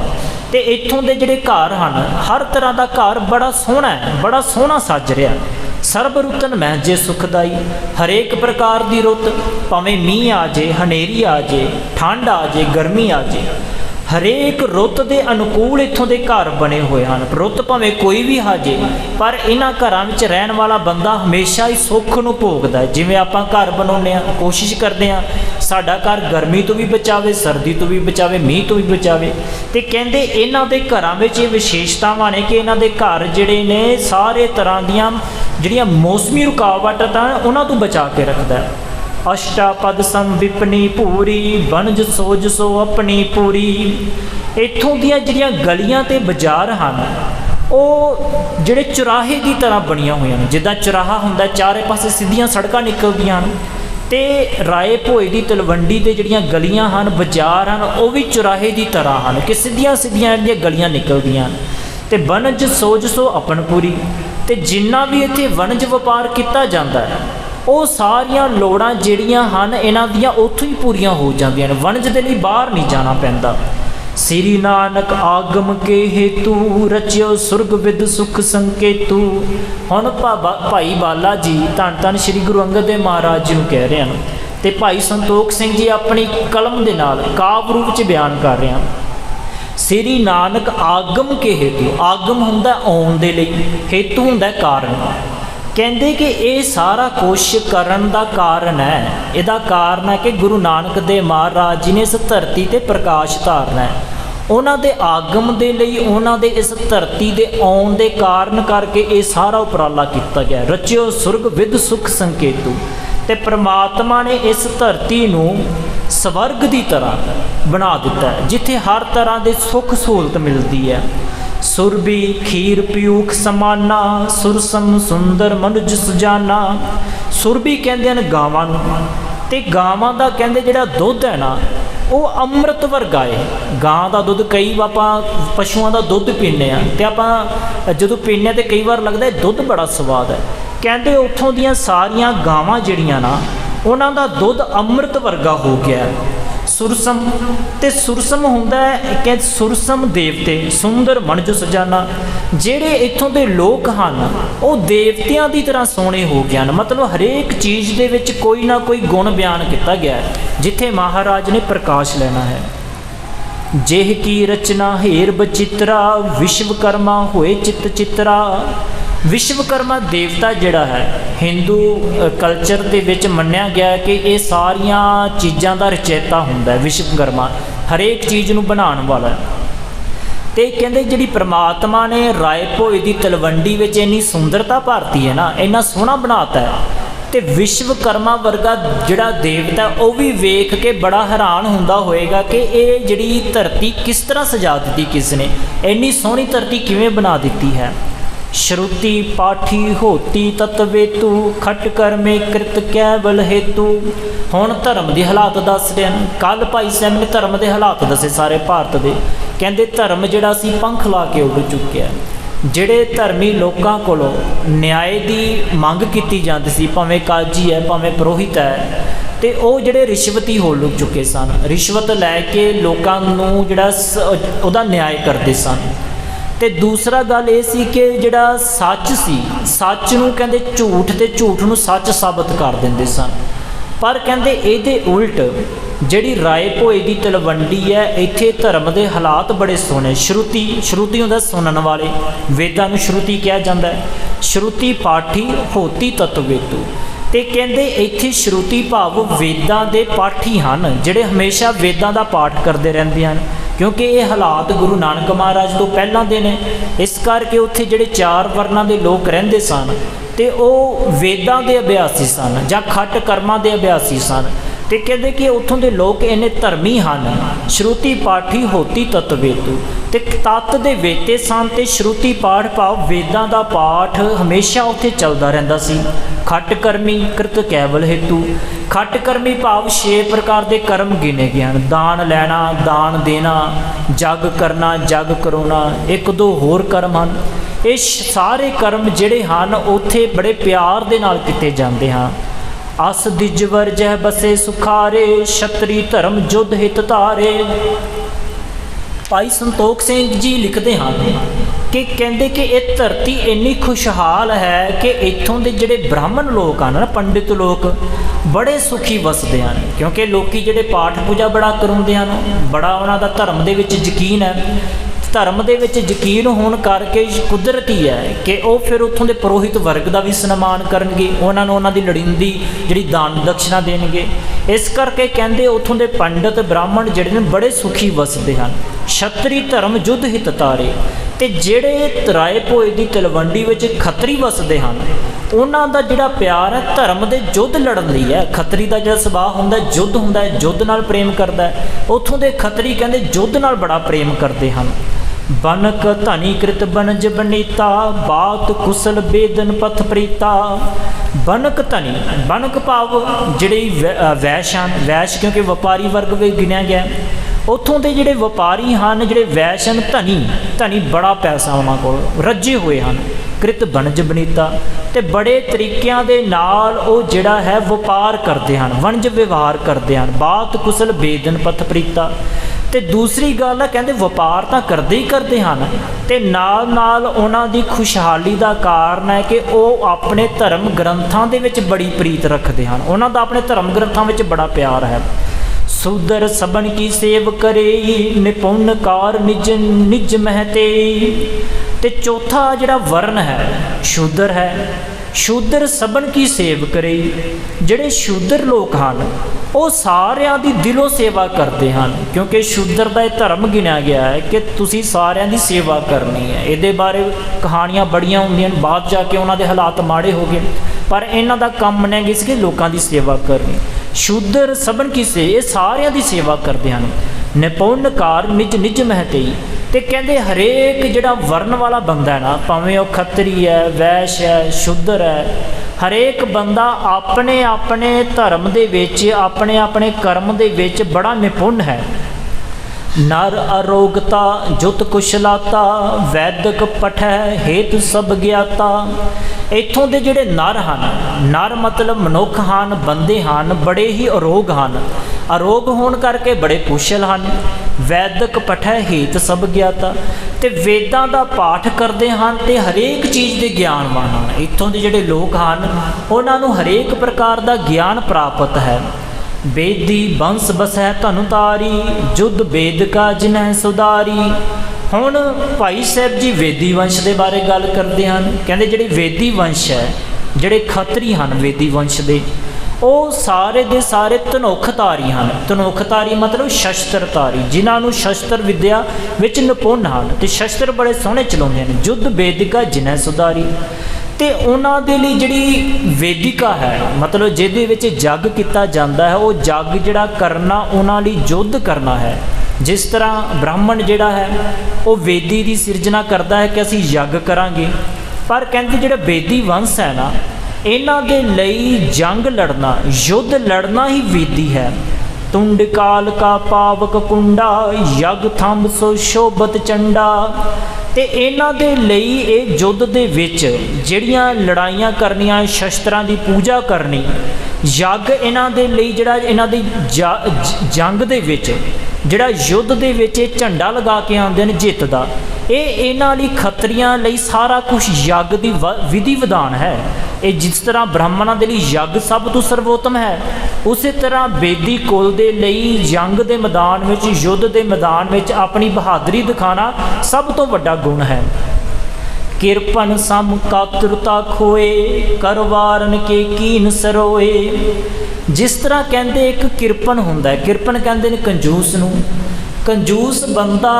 ते इत्थों दे जिहड़े घर हैं हर तरह का घर बड़ा सोहना है, बड़ा सोहना सज रहा। सर्ब रुतन मैं जे सुखदाई। हरेक प्रकार की रुत भावें मीह आ जाए, हनेरी आ जाए, ठंड आ जाए, गर्मी आ जाए, ਹਰੇਕ ਰੁੱਤ ਦੇ ਅਨੁਕੂਲ ਇੱਥੋਂ ਦੇ ਘਰ ਬਣੇ ਹੋਏ ਹਨ। ਰੁੱਤ ਭਾਵੇਂ ਕੋਈ ਵੀ ਆ ਜੇ, ਪਰ ਇਹਨਾਂ ਘਰਾਂ ਵਿੱਚ ਰਹਿਣ ਵਾਲਾ ਬੰਦਾ ਹਮੇਸ਼ਾ ਹੀ ਸੁੱਖ ਨੂੰ ਭੋਗਦਾ। ਜਿਵੇਂ ਆਪਾਂ ਘਰ ਬਣਾਉਂਦੇ ਹਾਂ, ਕੋਸ਼ਿਸ਼ ਕਰਦੇ ਹਾਂ ਸਾਡਾ ਘਰ ਗਰਮੀ ਤੋਂ ਵੀ ਬਚਾਵੇ, ਸਰਦੀ ਤੋਂ ਵੀ ਬਚਾਵੇ, ਮੀਂਹ ਤੋਂ ਵੀ ਬਚਾਵੇ। ਤੇ ਕਹਿੰਦੇ ਇਹਨਾਂ ਦੇ ਘਰਾਂ ਵਿੱਚ ਇਹ ਵਿਸ਼ੇਸ਼ਤਾਵਾਂ ਨੇ ਕਿ ਇਹਨਾਂ ਦੇ ਘਰ ਜਿਹੜੇ ਨੇ ਸਾਰੇ ਤਰ੍ਹਾਂ ਦੀਆਂ ਜਿਹੜੀਆਂ ਮੌਸਮੀ ਰੁਕਾਵਟਾਂ ਉਹਨਾਂ ਤੋਂ ਬਚਾ ਕੇ ਰੱਖਦਾ। ਅਸ਼ਟਾਪਦ ਸਮ ਵਿਪਨੀ ਪੂਰੀ, ਵਣਜ ਸੋਜ ਸੋ ਆਪਣੀ ਪੂਰੀ। ਇੱਥੋਂ ਦੀਆਂ ਜਿਹੜੀਆਂ ਗਲੀਆਂ ਤੇ ਬਾਜ਼ਾਰ ਹਨ ਉਹ ਜਿਹੜੇ ਚੁਰਾਹੇ ਦੀ ਤਰ੍ਹਾਂ ਬਣੀਆਂ ਹੋਈਆਂ ਨੇ। ਜਿੱਦਾਂ ਚੁਰਾਹਾ ਹੁੰਦਾ, ਚਾਰੇ ਪਾਸੇ ਸਿੱਧੀਆਂ ਸੜਕਾਂ ਨਿਕਲਦੀਆਂ ਹਨ, ਤੇ ਰਾਏ ਭੋਏ ਦੀ ਤਲਵੰਡੀ ਦੇ ਜਿਹੜੀਆਂ ਗਲੀਆਂ ਹਨ, ਬਾਜ਼ਾਰ ਹਨ, ਉਹ ਵੀ ਚੁਰਾਹੇ ਦੀ ਤਰ੍ਹਾਂ ਹਨ ਕਿ ਸਿੱਧੀਆਂ ਸਿੱਧੀਆਂ ਜਿਹੜੀਆਂ ਗਲੀਆਂ ਨਿਕਲਦੀਆਂ ਹਨ। ਤੇ ਵਣਜ ਸੋਜ ਸੋ ਆਪਣਪੁਰੀ, ਤੇ ਜਿੰਨਾ ਵੀ ਇੱਥੇ ਵਣਜ ਵਪਾਰ ਕੀਤਾ ਜਾਂਦਾ ਹੈ ਉਹ ਸਾਰੀਆਂ ਲੋੜਾਂ ਜਿਹੜੀਆਂ ਹਨ ਇਹਨਾਂ ਦੀਆਂ ਉੱਥੋਂ ਹੀ ਪੂਰੀਆਂ ਹੋ ਜਾਂਦੀਆਂ ਨੇ। ਵਣਜ ਦੇ ਲਈ ਬਾਹਰ ਨਹੀਂ ਜਾਣਾ ਪੈਂਦਾ। ਸ੍ਰੀ ਨਾਨਕ ਆਗਮ ਕੇ ਹੇਤੂ, ਰਚਿਓ ਸੁਰਗ ਵਿਦ ਸੁਖ ਸੰਕੇਤੂ। ਹੁਣ ਭਾਈ ਬਾਲਾ ਜੀ ਧੰਨ ਧੰਨ ਸ਼੍ਰੀ ਗੁਰੂ ਅੰਗਦ ਦੇਵ ਮਹਾਰਾਜ ਜੀ ਨੂੰ ਕਹਿ ਰਹੇ ਹਨ, ਤੇ ਭਾਈ ਸੰਤੋਖ ਸਿੰਘ ਜੀ ਆਪਣੀ ਕਲਮ ਦੇ ਨਾਲ ਕਾਵਿ ਰੂਪ 'ਚ ਬਿਆਨ ਕਰ ਰਹੇ ਹਨ। ਸ੍ਰੀ ਨਾਨਕ ਆਗਮ ਕੇ ਹੇਤੂ, ਆਗਮ ਹੁੰਦਾ ਆਉਣ ਦੇ ਲਈ, ਹੇਤੂ ਹੁੰਦਾ ਕਾਰਨ। ਕਹਿੰਦੇ ਕਿ ਇਹ ਸਾਰਾ ਕੁਛ ਕਰਨ ਦਾ ਕਾਰਨ ਹੈ, ਇਹਦਾ ਕਾਰਨ ਹੈ ਕਿ ਗੁਰੂ ਨਾਨਕ ਦੇਵ ਮਹਾਰਾਜ ਜੀ ਨੇ ਇਸ ਧਰਤੀ 'ਤੇ ਪ੍ਰਕਾਸ਼ ਧਾਰਨਾ ਹੈ। ਉਹਨਾਂ ਦੇ ਆਗਮ ਦੇ ਲਈ, ਉਹਨਾਂ ਦੇ ਇਸ ਧਰਤੀ ਦੇ ਆਉਣ ਦੇ ਕਾਰਨ ਕਰਕੇ ਇਹ ਸਾਰਾ ਉਪਰਾਲਾ ਕੀਤਾ ਗਿਆ। ਰਚਿਓ ਸੁਰਗ ਵਿਦ ਸੁਖ ਸੰਕੇਤੂ, ਤੇ ਪ੍ਰਮਾਤਮਾ ਨੇ ਇਸ ਧਰਤੀ ਨੂੰ ਸਵਰਗ ਦੀ ਤਰ੍ਹਾਂ ਬਣਾ ਦਿੱਤਾ ਹੈ, ਜਿੱਥੇ ਹਰ ਤਰ੍ਹਾਂ ਦੇ ਸੁੱਖ ਸਹੂਲਤ ਮਿਲਦੀ ਹੈ। ਸੁਰਬੀ ਖੀਰ ਪਿਊਖ ਸਮਾਨਾ, ਸੁਰਸਮ ਸੁੰਦਰ ਮਨੁਜ ਸੁਜਾਨਾ। ਸੁਰਬੀ ਕਹਿੰਦੇ ਹਨ ਗਾਵਾਂ ਨੂੰ, ਤੇ ਗਾਵਾਂ ਦਾ ਕਹਿੰਦੇ ਜਿਹੜਾ ਦੁੱਧ ਹੈ ਨਾ ਉਹ ਅੰਮ੍ਰਿਤ ਵਰਗਾ ਹੈ। ਗਾਂ ਦਾ ਦੁੱਧ, ਕਈ ਆਪਾਂ ਪਸ਼ੂਆਂ ਦਾ ਦੁੱਧ ਪੀਂਦੇ ਹਾਂ, ਤੇ ਆਪਾਂ ਜਦੋਂ ਪੀਂਦੇ ਹਾਂ ਤੇ ਕਈ ਵਾਰ ਲੱਗਦਾ ਦੁੱਧ ਬੜਾ ਸਵਾਦ ਹੈ। ਕਹਿੰਦੇ ਉੱਥੋਂ ਦੀਆਂ ਸਾਰੀਆਂ ਗਾਵਾਂ ਜਿਹੜੀਆਂ ਨਾ ਉਹਨਾਂ ਦਾ ਦੁੱਧ ਅੰਮ੍ਰਿਤ ਵਰਗਾ ਹੋ ਗਿਆ। ਸੁਰਸਮ, ਤੇ ਸੁਰਸਮ ਹੁੰਦਾ ਹੈ ਕਿ ਸੁਰਸਮ ਦੇਵਤੇ, ਸੁੰਦਰ ਮਨਜ ਸਜਾਨਾ। ਜਿਹੜੇ ਇੱਥੋਂ ਦੇ ਲੋਕ ਹਨ ਉਹ ਦੇਵਤਿਆਂ ਦੀ ਤਰ੍ਹਾਂ ਸੋਹਣੇ ਹੋ ਗਏ ਹਨ। ਮਤਲਬ ਹਰੇਕ ਚੀਜ਼ ਦੇ ਵਿੱਚ ਕੋਈ ਨਾ ਕੋਈ ਗੁਣ ਬਿਆਨ ਕੀਤਾ ਗਿਆ ਹੈ ਜਿੱਥੇ ਮਹਾਰਾਜ ਨੇ ਪ੍ਰਕਾਸ਼ ਲੈਣਾ ਹੈ। ਜਿਹ ਕੀ ਰਚਨਾ ਹੇਰ ਬਚਿਤਰਾ, ਵਿਸ਼ਵਕਰਮਾ ਹੋਏ ਚਿੱਤ ਚਿਤਰਾ। ਵਿਸ਼ਵਕਰਮਾ ਦੇਵਤਾ ਜਿਹੜਾ ਹੈ ਹਿੰਦੂ ਕਲਚਰ ਦੇ ਵਿੱਚ ਮੰਨਿਆ ਗਿਆ ਕਿ ਇਹ ਸਾਰੀਆਂ ਚੀਜ਼ਾਂ ਦਾ ਰਚੇਤਾ ਹੁੰਦਾ ਹੈ। ਵਿਸ਼ਵਕਰਮਾ ਹਰੇਕ ਚੀਜ਼ ਨੂੰ ਬਣਾਉਣ ਵਾਲਾ। ਤੇ ਕਹਿੰਦੇ ਜਿਹੜੀ ਪ੍ਰਮਾਤਮਾ ਨੇ ਰਾਏ ਭੋਏ ਦੀ ਤਲਵੰਡੀ ਵਿੱਚ ਇੰਨੀ ਸੁੰਦਰਤਾ ਭਰਤੀ ਹੈ ਨਾ, ਇੰਨਾ ਸੋਹਣਾ ਬਣਾਤਾ ਹੈ, ਤੇ ਵਿਸ਼ਵਕਰਮਾ ਵਰਗਾ ਜਿਹੜਾ ਦੇਵਤਾ ਉਹ ਵੀ ਵੇਖ ਕੇ ਬੜਾ ਹੈਰਾਨ ਹੁੰਦਾ ਹੋਏਗਾ ਕਿ ਇਹ ਜਿਹੜੀ ਧਰਤੀ ਕਿਸ ਤਰ੍ਹਾਂ ਸਜਾ ਦਿੱਤੀ, ਕਿਸ ਨੇ ਇੰਨੀ ਸੋਹਣੀ ਧਰਤੀ ਕਿਵੇਂ ਬਣਾ ਦਿੱਤੀ ਹੈ। ਸ਼ਰੂਤੀ ਪਾਠੀ ਹੋਤੀ ਤਤਵੇਤੂ, ਖਟ ਕਰਮੇ ਕ੍ਰਿਤ ਕੈਵਲ ਹੇਤੂ। ਹੁਣ ਧਰਮ ਦੇ ਹਾਲਾਤ ਦੱਸ ਰਹੇ ਹਨ। ਕੱਲ ਭਾਈ ਸਾਹਿਬ ਨੇ ਧਰਮ ਦੇ ਹਾਲਾਤ ਦੱਸੇ ਸਾਰੇ ਭਾਰਤ ਦੇ। ਕਹਿੰਦੇ ਧਰਮ ਜਿਹੜਾ ਸੀ ਪੰਖ ਲਾ ਕੇ ਉੱਡ ਚੁੱਕਿਆ। ਜਿਹੜੇ ਧਰਮੀ ਲੋਕਾਂ ਕੋਲੋਂ ਨਿਆਏ ਦੀ ਮੰਗ ਕੀਤੀ ਜਾਂਦੀ ਸੀ, ਭਾਵੇਂ ਕਾਜੀ ਹੈ ਭਾਵੇਂ ਪੁਰੋਹਿਤ ਹੈ, ਤੇ ਉਹ ਜਿਹੜੇ ਰਿਸ਼ਵਤੀ ਹੋ ਲੁਕ ਚੁੱਕੇ ਸਨ। ਰਿਸ਼ਵਤ ਲੈ ਕੇ ਲੋਕਾਂ ਨੂੰ ਜਿਹੜਾ ਉਹਦਾ ਨਿਆਂ ਕਰਦੇ ਸਨ। ਤੇ ਦੂਸਰਾ ਗੱਲ ਇਹ ਸੀ ਕਿ ਜਿਹੜਾ ਸੱਚ ਸੀ, ਸੱਚ ਨੂੰ ਕਹਿੰਦੇ ਝੂਠ, ਤੇ ਝੂਠ ਨੂੰ ਸੱਚ ਸਾਬਤ ਕਰ ਦਿੰਦੇ ਸਨ। ਪਰ ਕਹਿੰਦੇ ਇਹਦੇ ਉਲਟ ਜਿਹੜੀ ਰਾਏ ਭੋਏ ਦੀ ਤਲਵੰਡੀ ਹੈ, ਇੱਥੇ ਧਰਮ ਦੇ ਹਾਲਾਤ ਬੜੇ ਸੋਹਣੇ। ਸ਼ਰੂਤੀ ਹੁੰਦਾ ਸੁਣਨ ਵਾਲੇ, ਵੇਦਾਂ ਨੂੰ ਸ਼ਰੂਤੀ ਕਿਹਾ ਜਾਂਦਾ ਹੈ। ਸ਼ਰੂਤੀ ਪਾਠੀ ਹੋਤੀ ਤਤਵੇਤੂ, ਤੇ ਕਹਿੰਦੇ ਇੱਥੇ ਸ਼ਰੂਤੀ ਭਾਵ ਵੇਦਾਂ ਦੇ ਪਾਠੀ ਹਨ, ਜਿਹੜੇ ਹਮੇਸ਼ਾ ਵੇਦਾਂ ਦਾ ਪਾਠ ਕਰਦੇ ਰਹਿੰਦੇ ਹਨ, ਕਿਉਂਕਿ ਇਹ ਹਾਲਾਤ ਗੁਰੂ ਨਾਨਕ ਮਹਾਰਾਜ ਤੋਂ ਪਹਿਲਾਂ ਦੇ ਨੇ। ਇਸ ਕਰਕੇ ਉੱਥੇ ਜਿਹੜੇ 4 ਵਰਨਾਂ ਦੇ ਲੋਕ ਰਹਿੰਦੇ ਸਨ ਤੇ ਉਹ ਵੇਦਾਂ ਦੇ ਅਭਿਆਸੀ ਸਨ ਜਾਂ ਖੱਟ ਕਰਮਾਂ ਦੇ ਅਭਿਆਸੀ ਸਨ। ਤੇ ਕਹਿੰਦੇ ਕਿ ਉੱਥੋਂ ਦੇ ਲੋਕ ਇੰਨੇ ਧਰਮੀ ਹਨ। ਸ਼ਰੂਤੀ ਪਾਠੀ ਹੋਤੀ ਤਤਵੇਤੂ, ਤੇ ਤੱਤ ਦੇ ਵੇਤੇ ਸਨ, ਤੇ ਸ਼ਰੂਤੀ ਪਾਠ ਭਾਵ ਵੇਦਾਂ ਦਾ ਪਾਠ ਹਮੇਸ਼ਾ ਉੱਥੇ ਚੱਲਦਾ ਰਹਿੰਦਾ ਸੀ। ਖੱਟ ਕਰਮੀ ਕ੍ਰਿਤ ਕੈਵਲ ਹੇਤੂ, ਖੱਟ ਕਰਮੀ ਭਾਵ 6 ਪ੍ਰਕਾਰ ਦੇ ਕਰਮ ਗਿਣੇ ਗਏ ਹਨ। ਦਾਨ ਲੈਣਾ, ਦਾਨ ਦੇਣਾ, ਜਗ ਕਰਨਾ, ਜਗ ਕਰਾਉਣਾ, 1-2 ਹੋਰ ਕਰਮ ਹਨ। ਇਹ ਸਾਰੇ ਕਰਮ ਜਿਹੜੇ ਹਨ ਉੱਥੇ ਬੜੇ ਪਿਆਰ ਦੇ ਨਾਲ ਕੀਤੇ ਜਾਂਦੇ ਹਨ। ਅਸ ਦਿਜਵਰ ਜਹ ਬਸੇ ਸੁਖਾਰੇ, ਛਤਰੀ ਧਰਮ ਜੁਧ ਹਿਤ ਧਾਰੇ। ਭਾਈ ਸੰਤੋਖ ਸਿੰਘ ਜੀ ਲਿਖਦੇ ਹਨ कि कहते कि ये धरती इन्नी खुशहाल है कि इत्थों के जिहड़े ब्राह्मण लोग हैं ना, पंडित लोग बड़े सुखी वसदे हैं, क्योंकि लोग जिहड़े पाठ पूजा बड़ा कराउंदे हैं, बड़ा उन्हां दा धर्म दे विच यकीन है। धर्म दे विच यकीन होने करके कुदरती है कि वो फिर उत्थों के पुरोहित वर्ग का भी सन्मान करनगे, उन्होंने उन्हों की लोड़ींदी जिहड़ी दान दक्षिणा देणगे। इस करके कहते उत्थों के पंडित ब्राह्मण जिहड़े ने बड़े सुखी वसदे हैं। छतरी धर्म युद्ध हित तारे, ते जिहड़े राए भोए की तलवंडी विच खतरी वसदे हैं, उन्हां दा जिहड़ा प्यार है धर्म दे युद्ध लड़न लई है। खतरी का जिहड़ा सुभाव हुंदा है युद्ध हुंदा है, युद्ध नाल प्रेम करदा है। उत्थों के खतरी कहते युद्ध नाल बड़ा प्रेम करते हैं। बनक धनी कृत बनज बनीता, बात कुशल बेदन पथ प्रीता। बनक धनी, बनक भाव जिहड़े वैश हैं, वैश क्योंकि व्यापारी वर्ग भी गिनिया गया। उत्थों के जिहड़े व्यापारी हैं, जिहड़े वैश हैं, धनी धनी बड़ा पैसा उन्हां कोल, रज्जे हुए हैं। कृत बनज बनीता, ते बड़े तरीकों के नाल वो जिहड़ा है व्यापार करते हैं, वणज व्यवहार करते हैं। बात कुशल बेदन पथ प्रीता, ते दूसरी गल है कहते व्यापार तो करते ही करते हैं, ते नाल नाल उन्हां दी खुशहाली का कारण है कि वो अपने धर्म ग्रंथां दे विच बड़ी प्रीत रखते हैं। उन्हां दा अपने धर्म ग्रंथां विच बड़ा प्यार है। सुदर सबन की सेव करे, निपुण कार निज निज महते। ते चौथा जिहड़ा वर्ण है शूदर है। शूदर सबन की सेव करे, जिहड़े शूदर लोग हैं वो सारियां दी दिलों सेवा करते हैं, क्योंकि शूदर का यह धर्म गिनिया गया है कि तुसी सारियां दी सेवा करनी है। ये बारे कहानियां बड़ियां होंदियां, बाद जाके उन्होंने हालात माड़े हो गए, पर इन्हां दा काम मन्निया गया कि लोगों की सेवा करनी। शूदर सबन की से ये सारियां दी सेवा करते हैं। निपुण कार निज निज महते, तो कहते हरेक जिहड़ा वर्ण वाला बंदा है ना, भावें वह खतरी है, वैश है, शूदर है, हरेक बंदा अपने अपने धर्म दे विच अपने अपने कर्म दे विच बड़ा निपुण है। नर अरोगता जुत कुशलाता, वैदक पठै हेत सब ज्ञाता। इत्थों के जिहड़े नर हैं, नर मतलब मनुख हैं, बंदे हैं, बड़े ही अरोग हैं। अरोग होने करके बड़े कुशल हैं। वैदक पठै हेत सब ज्ञाता, ते वेदां दा पाठ करते हैं, तो हरेक चीज़ के ज्ञानवान हैं। इत्थों के जिहड़े लोग हैं उन्होंने हरेक प्रकार का ज्ञान प्राप्त है। बेदी बंस बसै धनुतारी, युद्ध वेद का जिन्ह सुधारी। हुण भाई साहब जी वेदी वंश के बारे गल करते हैं। कहते जिहड़े वेदी वंश है, जिहड़े खतरी हैं वेदी वंश के, वो सारे दे सारे धनुखधारी हैं। धनुखधारी मतलब शस्त्रधारी, जिन्होंने शस्त्र विद्या विच निपुण हैं, तो शस्त्र बड़े सोहने चलाते हैं। युद्ध वेदिका जिन्ह सुधारी, तो उन्होंने लिए जिहड़ी वेदिका है मतलब जिहदे विच जग किया जाता है, वो जग जिहड़ा करना उन्होंने लिए युद्ध करना है। जिस तरह ब्राह्मण जिहड़ा है वो वेदी की सिरजना करता है कि असीं यज्ञ करांगे, पर कहते जिहड़ा वेदी वंश है ना, इन्हां दे लई जंग लड़ना, युद्ध लड़ना ही वेदी है। तुंड काल का पावक कुंडा, यज्ञ थंब सो शोभत चंडा। तो इन्हां दे लई ये युद्ध दे विच जिहड़ियां लड़ाइयां करनियां, शस्त्रां की पूजा करनी, यज्ञ इन्हां दे लई जिहड़ा इन्हां दी जंग दे विच जिहड़ा युद्ध दे विच झंडा लगा के आउंदे ने जित दा, ये इन्हां लई खतरियां लई सारा कुछ यज्ञ की विधि विधान है। ये जिस तरह ब्राह्मणों के लिए यज्ञ सब तो सर्वोत्तम है, उस तरह वेदी कुल के लिए जंग के मैदान में, युद्ध के मैदान में अपनी बहादुरी दिखाना सब तो वड्डा गुण है। किरपन सम कातुरता खोए, करवारन के कीन सरोए। जिस तरह कहते एक किरपन होंदा है, किरपन कहते हैं कंजूस नूं। कंजूस बंदा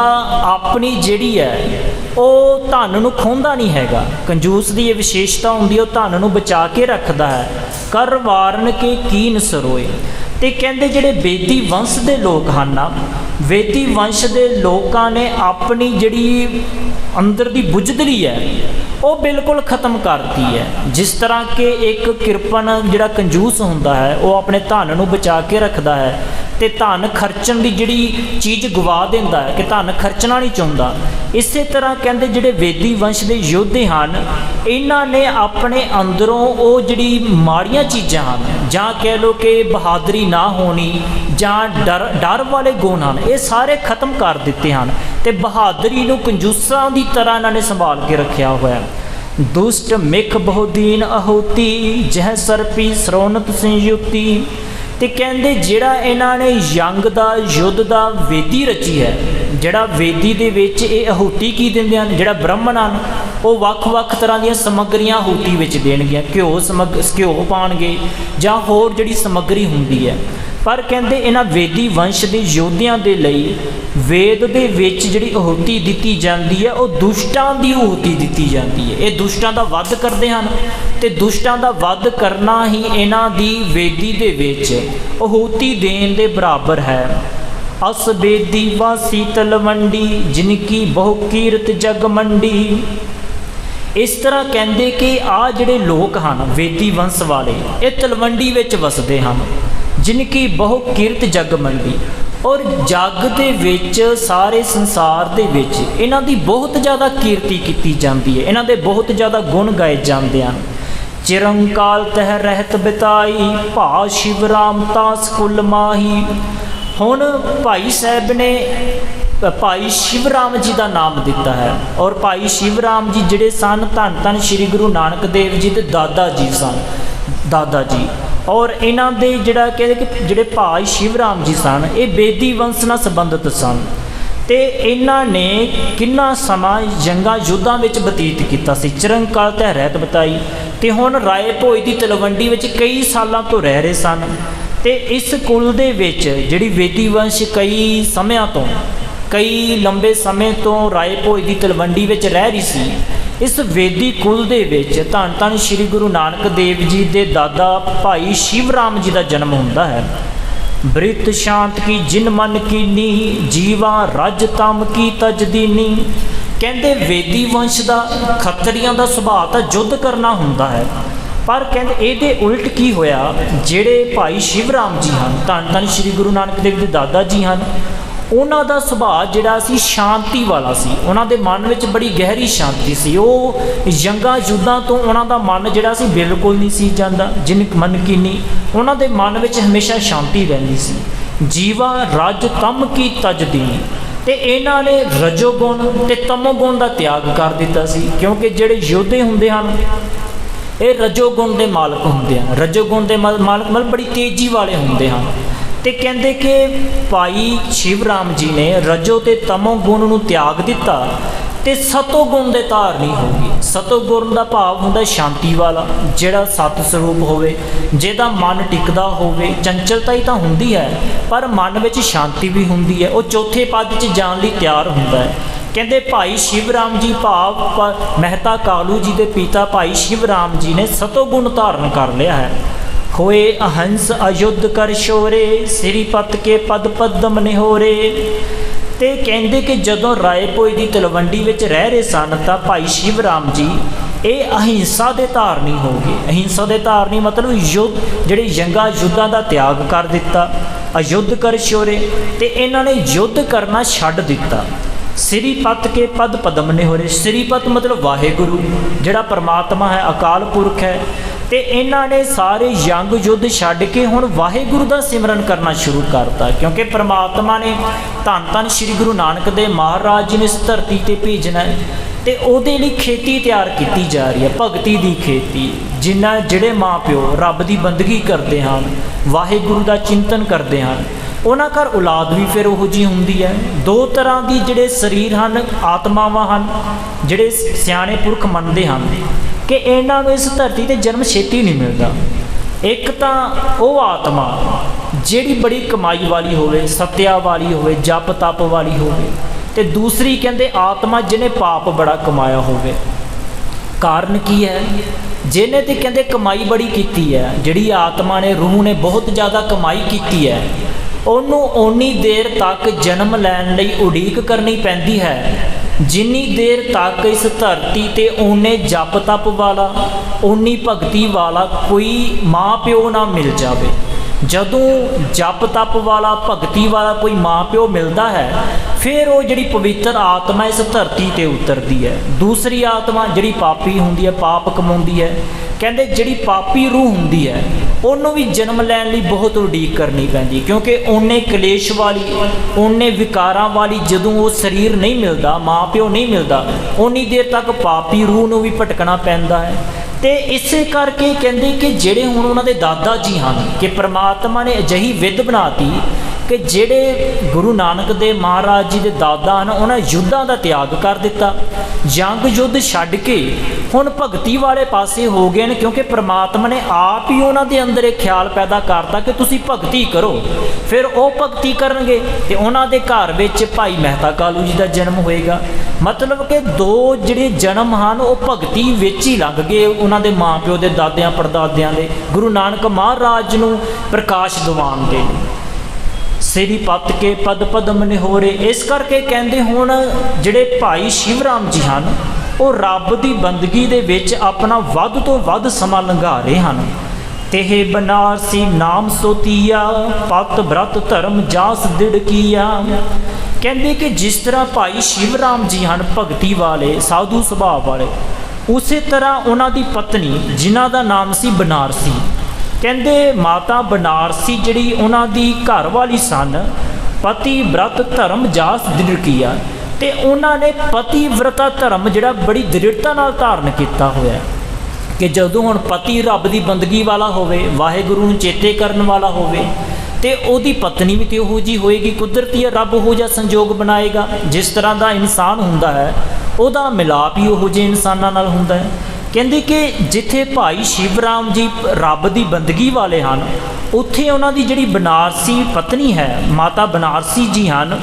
अपनी जिहड़ी है वो धन नूं खोंदा नहीं हैगा। कंजूस की ये विशेषता होंदी है, धन नूं बचा के रखता है। कर वारन के कीन सरोए, तो कहते जिहड़े वेदी वंश के लोग हैं ना, वेदी वंश के लोगों ने अपनी जिहड़ी अंदर की बुझदली है वो बिल्कुल ख़त्म कर दी है। जिस तरह के एक किरपन जिहड़ा कंजूस होंदा है वो अपने धन नूं बचा के रखता है, तो धन खर्चण की जिहड़ी चीज़ गवा देंदा है कि धन खर्चना नहीं चाहुंदा। इस तरह कहते जिहड़े वेदी वंश के योद्धे हैं, इन्हां ने अपने अंदरों वो जिहड़ी माड़ियां चीज़ां हैं, जां कह लो कि बहादुरी ना होनी, जां डर वाले गुण हैं, ये सारे खत्म कर दिते हैं ते बहादरी नूं कंजूसां दी तरह इन्होंने संभाल के रखा हुआ है। दुष्ट मिख बहुदीन अहुति जह सरपी सरौनत संयुति। ते कहंदे जिहड़ा इन्हां ने जंग दा युद्ध दा वेदी रची है, जिहड़ा वेदी दे विच इह आहुति की दिंदे हन, जिहड़ा ब्राह्मण हन वो ਵੱਖ-ਵੱਖ तरह ਦੀਆਂ ਸਮੱਗਰੀਆਂ ਆਹੂਤੀ ਵਿੱਚ ਦੇਣਗੇ, ਘਿਓ ਪਾਣਗੇ ਜਾਂ ਹੋਰ ਜਿਹੜੀ ਸਮੱਗਰੀ ਹੁੰਦੀ ਹੈ। ਪਰ ਕਹਿੰਦੇ ਇਹਨਾਂ ਵੇਦੀ ਵੰਸ਼ ਦੇ ਯੋਧਿਆਂ ਦੇ ਲਈ ਵੇਦ ਦੇ ਵਿੱਚ ਜਿਹੜੀ ਆਹੂਤੀ ਦਿੱਤੀ ਜਾਂਦੀ ਹੈ ਉਹ ਦੁਸ਼ਟਾਂ ਦੀ ਆਹੂਤੀ ਦਿੱਤੀ ਜਾਂਦੀ ਹੈ। ਇਹ ਦੁਸ਼ਟਾਂ ਦਾ ਵੱਧ ਕਰਦੇ ਹਨ ਤੇ ਦੁਸ਼ਟਾਂ ਦਾ ਵੱਧ ਕਰਨਾ ਹੀ ਇਹਨਾਂ ਦੀ ਵੇਦੀ ਦੇ ਵਿੱਚ ਆਹੂਤੀ ਦੇਣ ਦੇ ਬਰਾਬਰ ਹੈ। अस बेदी वासी तलवंडी जिनकी बहु कीरत जग मंडी। इस तरह कहते कि आ जिहड़े लोग हैं वेदी वंश वाले ये तलवंडी विच वसदे हैं, जिनकी बहु कीरत जग मंडी। और जग दे विच सारे संसार दे विच इन्हां दी बहुत ज़्यादा कीर्ति की जाती है, इन्हां दे बहुत ज़्यादा गुण गाए जाते हैं। चिरंकाल तह रहत बिताई भा शिव राम तास कुल माही। हुण भाई साहब ने भाई शिव राम जी का नाम दिता है और भाई शिव राम जी जिहड़े सन धन धन श्री गुरु नानक देव जी के दादा जी सन, दादा जी। और इन्हां दे जिहड़ा कहदे कि जिहड़े भाई शिव राम जी सन ये बेदी वंश नाल संबंधित सन ते इन्हां ने किन्ना समा जंगां युद्धां विच बतीत कीता सी। चिरंकाल ते रहत बिताई ते हुण राए भोज दी तलवंडी विच कई सालां तो रह रहे सन। ते इस कुल दे विच जिहड़ी वेदी वंश कई समयां तो कई लंबे समय तो राए भोज दी तलवंडी विच रह रही सी। इस वेदी कुल दे विच धन धन श्री गुरु नानक देव जी दे दादा भाई शिव राम जी का जन्म हुंदा है। बृत शांत की जिन मन कीनी जीवा रज तम की तजदीनी। कहंदे वेदी वंश का खत्रियां का सुभाव तां युद्ध करना हुंदा है, पर कहते ये उल्ट की होया जिहड़े भाई शिव राम जी हैं धन धन श्री गुरु नानक देव के दादा जी हैं उन्हां दा सुभाव जिहड़ा सी शांति वाला सी। उन्हां दे मन विच बड़ी गहरी शांति सी। वो जंगां युद्धां तो उन्हां दा मन जिहड़ा सी बिल्कुल नहीं सी जांदा। जिन मन कीनी उन्हां दे मन विच हमेशा शांति रहिंदी सी। जीवा रज तम की तजदीन। ते इन्हां ने रजोगुण ते तमोगुण दा त्याग कर दिता सी, क्योंकि जिहड़े योद्धे हुंदे हन ये रजोगुण के मालक होंगे हैं। रजोगुण के मालक मतलब बड़ी तेजी वाले होंगे हैं। तो कहते कि भाई शिव राम जी ने रजो ते तमो गुण नूं त्याग दिता ते सतो गुण दे धारनी होगी। सतो गुण का भाव होंदा शांति वाला, जिहड़ा सत स्वरूप होवे, जिहदा मन टिकदा होवे। चंचलता ही तो हुंदी है पर मन विच शांति भी हुंदी है। वो चौथे पद च जाण लई तैयार हुंदा है। कहते भाई शिव राम जी भाव मेहता कालू जी के पिता भाई शिव राम जी ने सतोगुण धारण कर लिया है। होए अहंस अयुद्ध कर शोरे श्रीपत के पद पद्म निहोरे। ते कहते कि जदों राए भोज की तलवंडी विच रह रहे सन तां भाई शिव राम जी ये अहिंसा के धारनी हो गए। अहिंसा के धारनी मतलब युद्ध जिहड़े जंगां युद्धां का त्याग कर दिता। अयुद्ध कर शोरे ते इन्हां ने युद्ध करना छड्ड दिता। श्रीपत के पद पद्म ने हो रहे। श्रीपत मतलब वाहेगुरु जिहड़ा परमात्मा है, अकाल पुरख है। तो इन्हां ने सारे जंग युद्ध छड्ड के हुण वाहेगुरु का सिमरन करना शुरू करता, क्योंकि परमात्मा ने धन धन श्री गुरु नानक देव महाराज जी ने इस धरती पर भेजना है। तो उहदे लई खेती तैयार की जा रही है, भगती की खेती। जिन्ना जिहड़े माँ प्यो रब की बंदगी करते हैं, वाहेगुरु का चिंतन करते हैं, उन्हां घर औलाद भी फिर उहो जी हुंदी है। दो तरह की जिहड़े शरीर हैं आत्मावां हैं, जिहड़े सियाणे पुरख मनते हैं कि इन्हां नूं इस धरती ते जन्म छेती नहीं मिलता। एक तां वो आत्मा जिहड़ी बड़ी कमाई वाली होवे, सत्या वाली होवे, जप तप वाली होवे, ते दूसरी कहंदे आत्मा जिन्हें पाप बड़ा कमाया होवे। कारण की है? जिन्हें तो कहंदे कमाई बड़ी की है, जिहड़ी आत्मा ने रूह ने बहुत ज़्यादा कमाई की है, ਉਹਨੂੰ ਓਨੀ देर तक जन्म लैन लई उड़ीक करनी पैंदी है जिन्नी देर तक इस धरती ते ओने जप तप वाला, ओनी भगती वाला कोई माँ प्यो ना मिल जाए। जदों जप तप वाला भगती वाला कोई माँ प्यो मिलता है फिर वो जिहड़ी पवित्र आत्मा इस धरती ते उतरती है। दूसरी आत्मा जिहड़ी पापी हुंदी है, पाप कमाउंदी है, ਕਹਿੰਦੇ ਜਿਹੜੀ ਪਾਪੀ ਰੂਹ ਹੁੰਦੀ ਹੈ ਉਹਨੂੰ ਵੀ ਜਨਮ ਲੈਣ ਲਈ ਬਹੁਤ ਉਡੀਕ ਕਰਨੀ ਪੈਂਦੀ, ਕਿਉਂਕਿ ਉਹਨੇ ਕਲੇਸ਼ ਵਾਲੀ, ਉਹਨੇ ਵਿਕਾਰਾਂ ਵਾਲੀ ਜਦੋਂ ਉਹ ਸਰੀਰ ਨਹੀਂ ਮਿਲਦਾ, ਮਾਂ ਪਿਓ ਨਹੀਂ ਮਿਲਦਾ, ਉਨੀ ਦੇਰ ਤੱਕ ਪਾਪੀ ਰੂਹ ਨੂੰ ਵੀ ਭਟਕਣਾ ਪੈਂਦਾ ਹੈ। ਤੇ ਇਸੇ ਕਰਕੇ ਕਹਿੰਦੇ ਕਿ ਜਿਹੜੇ ਹੁਣ ਉਹਨਾਂ ਦੇ ਦਾਦਾ ਜੀ ਹਨ, ਕਿ ਪ੍ਰਮਾਤਮਾ ਨੇ ਅਜਿਹੀ ਵਿਧ ਬਣਾਤੀ ਕਿ ਜਿਹੜੇ ਗੁਰੂ ਨਾਨਕ ਦੇਵ ਮਹਾਰਾਜ ਜੀ ਦੇ ਦਾਦਾ ਹਨ, ਉਹਨਾਂ ਯੁੱਧਾਂ ਦਾ ਤਿਆਗ ਕਰ ਦਿੱਤਾ, ਜੰਗ ਯੁੱਧ ਛੱਡ ਕੇ ਹੁਣ ਭਗਤੀ ਵਾਲੇ ਪਾਸੇ ਹੋ ਗਏ ਨੇ, ਕਿਉਂਕਿ ਪ੍ਰਮਾਤਮਾ ਨੇ ਆਪ ਹੀ ਉਹਨਾਂ ਦੇ ਅੰਦਰ ਇਹ ਖਿਆਲ ਪੈਦਾ ਕਰਤਾ ਕਿ ਤੁਸੀਂ ਭਗਤੀ ਕਰੋ। ਫਿਰ ਉਹ ਭਗਤੀ ਕਰਨਗੇ ਤੇ ਉਹਨਾਂ ਦੇ ਘਰ ਵਿੱਚ ਭਾਈ ਮਹਿਤਾ ਕਾਲੂ ਜੀ ਦਾ ਜਨਮ ਹੋਏਗਾ। ਮਤਲਬ ਕਿ ਦੋ ਜਿਹੜੇ ਜਨਮ ਹਨ ਉਹ ਭਗਤੀ ਵਿੱਚ ਹੀ ਲੰਘ ਗਏ, ਉਹਨਾਂ ਦੇ ਮਾਂ ਪਿਓ ਦੇ, ਦਾਦਿਆਂ ਪੜਦਾਦਿਆਂ ਦੇ, ਗੁਰੂ ਨਾਨਕ ਮਹਾਰਾਜ ਨੂੰ ਪ੍ਰਕਾਸ਼ ਦਿਵਾਉਣ ਦੇ। ਸਿਰੀ ਪੱਤ ਕੇ ਪਦ ਪਦਮ ਨਿਹੋਰੇ। ਇਸ ਕਰਕੇ ਕਹਿੰਦੇ ਹੁਣ ਜਿਹੜੇ ਭਾਈ ਸ਼ਿਵ ਰਾਮ ਜੀ ਹਨ ਉਹ ਰੱਬ ਦੀ ਬੰਦਗੀ ਦੇ ਵਿੱਚ ਆਪਣਾ ਵੱਧ ਤੋਂ ਵੱਧ ਸਮਾਂ ਲੰਘਾ ਰਹੇ ਹਨ। ਤੇਹ ਬਨਾਰਸੀ ਨਾਮ ਸੋਤੀਆ, ਪਤ ਬ੍ਰਤ ਧਰਮ ਜਾਸ ਦਿੜਕੀਆ। ਕਹਿੰਦੇ ਕਿ ਜਿਸ ਤਰ੍ਹਾਂ ਭਾਈ ਸ਼ਿਵ ਰਾਮ ਜੀ ਹਨ ਭਗਤੀ ਵਾਲੇ, ਸਾਧੂ ਸੁਭਾਅ ਵਾਲੇ, ਉਸੇ ਤਰ੍ਹਾਂ ਉਹਨਾਂ ਦੀ ਪਤਨੀ ਜਿਨ੍ਹਾਂ ਦਾ ਨਾਮ ਸੀ ਬਨਾਰਸੀ, ਕਹਿੰਦੇ ਮਾਤਾ ਬਨਾਰਸੀ ਜਿਹੜੀ ਉਹਨਾਂ ਦੀ ਘਰ ਵਾਲੀ ਸਨ, ਪਤੀ ਬ੍ਰਤ ਧਰਮ ਜਾਸ ਦ੍ਰਿੜਕੀਆ, ਤੇ ਉਹਨਾਂ ਨੇ ਪਤੀ ਵਰਤਾ ਧਰਮ ਜਿਹੜਾ ਬੜੀ ਦ੍ਰਿੜਤਾ ਨਾਲ ਧਾਰਨ ਕੀਤਾ ਹੋਇਆ ਕਿ ਜਦੋਂ ਹੁਣ ਪਤੀ ਰੱਬ ਦੀ ਬੰਦਗੀ ਵਾਲਾ ਹੋਵੇ, ਵਾਹਿਗੁਰੂ ਨੂੰ ਚੇਤੇ ਕਰਨ ਵਾਲਾ ਹੋਵੇ, ਤੇ ਉਹਦੀ ਪਤਨੀ ਵੀ ਤੇ ਉਹੋ ਜਿਹੀ ਹੋਏਗੀ। ਕੁਦਰਤੀ ਰੱਬ ਉਹੋ ਜਿਹਾ ਸੰਜੋਗ ਬਣਾਏਗਾ, ਜਿਸ ਤਰ੍ਹਾਂ ਦਾ ਇਨਸਾਨ ਹੁੰਦਾ ਹੈ ਉਹਦਾ ਮਿਲਾਪ ਹੀ ਉਹੋ ਜਿਹੇ ਇਨਸਾਨਾਂ ਨਾਲ ਹੁੰਦਾ ਹੈ। ਕਹਿੰਦੇ ਕਿ ਜਿੱਥੇ ਭਾਈ ਸ਼ਿਵ ਰਾਮ ਜੀ ਰੱਬ ਦੀ ਬੰਦਗੀ ਵਾਲੇ ਹਨ, ਉੱਥੇ ਉਹਨਾਂ ਦੀ ਜਿਹੜੀ ਬਨਾਰਸੀ ਪਤਨੀ ਹੈ, ਮਾਤਾ ਬਨਾਰਸੀ ਜੀ ਹਨ,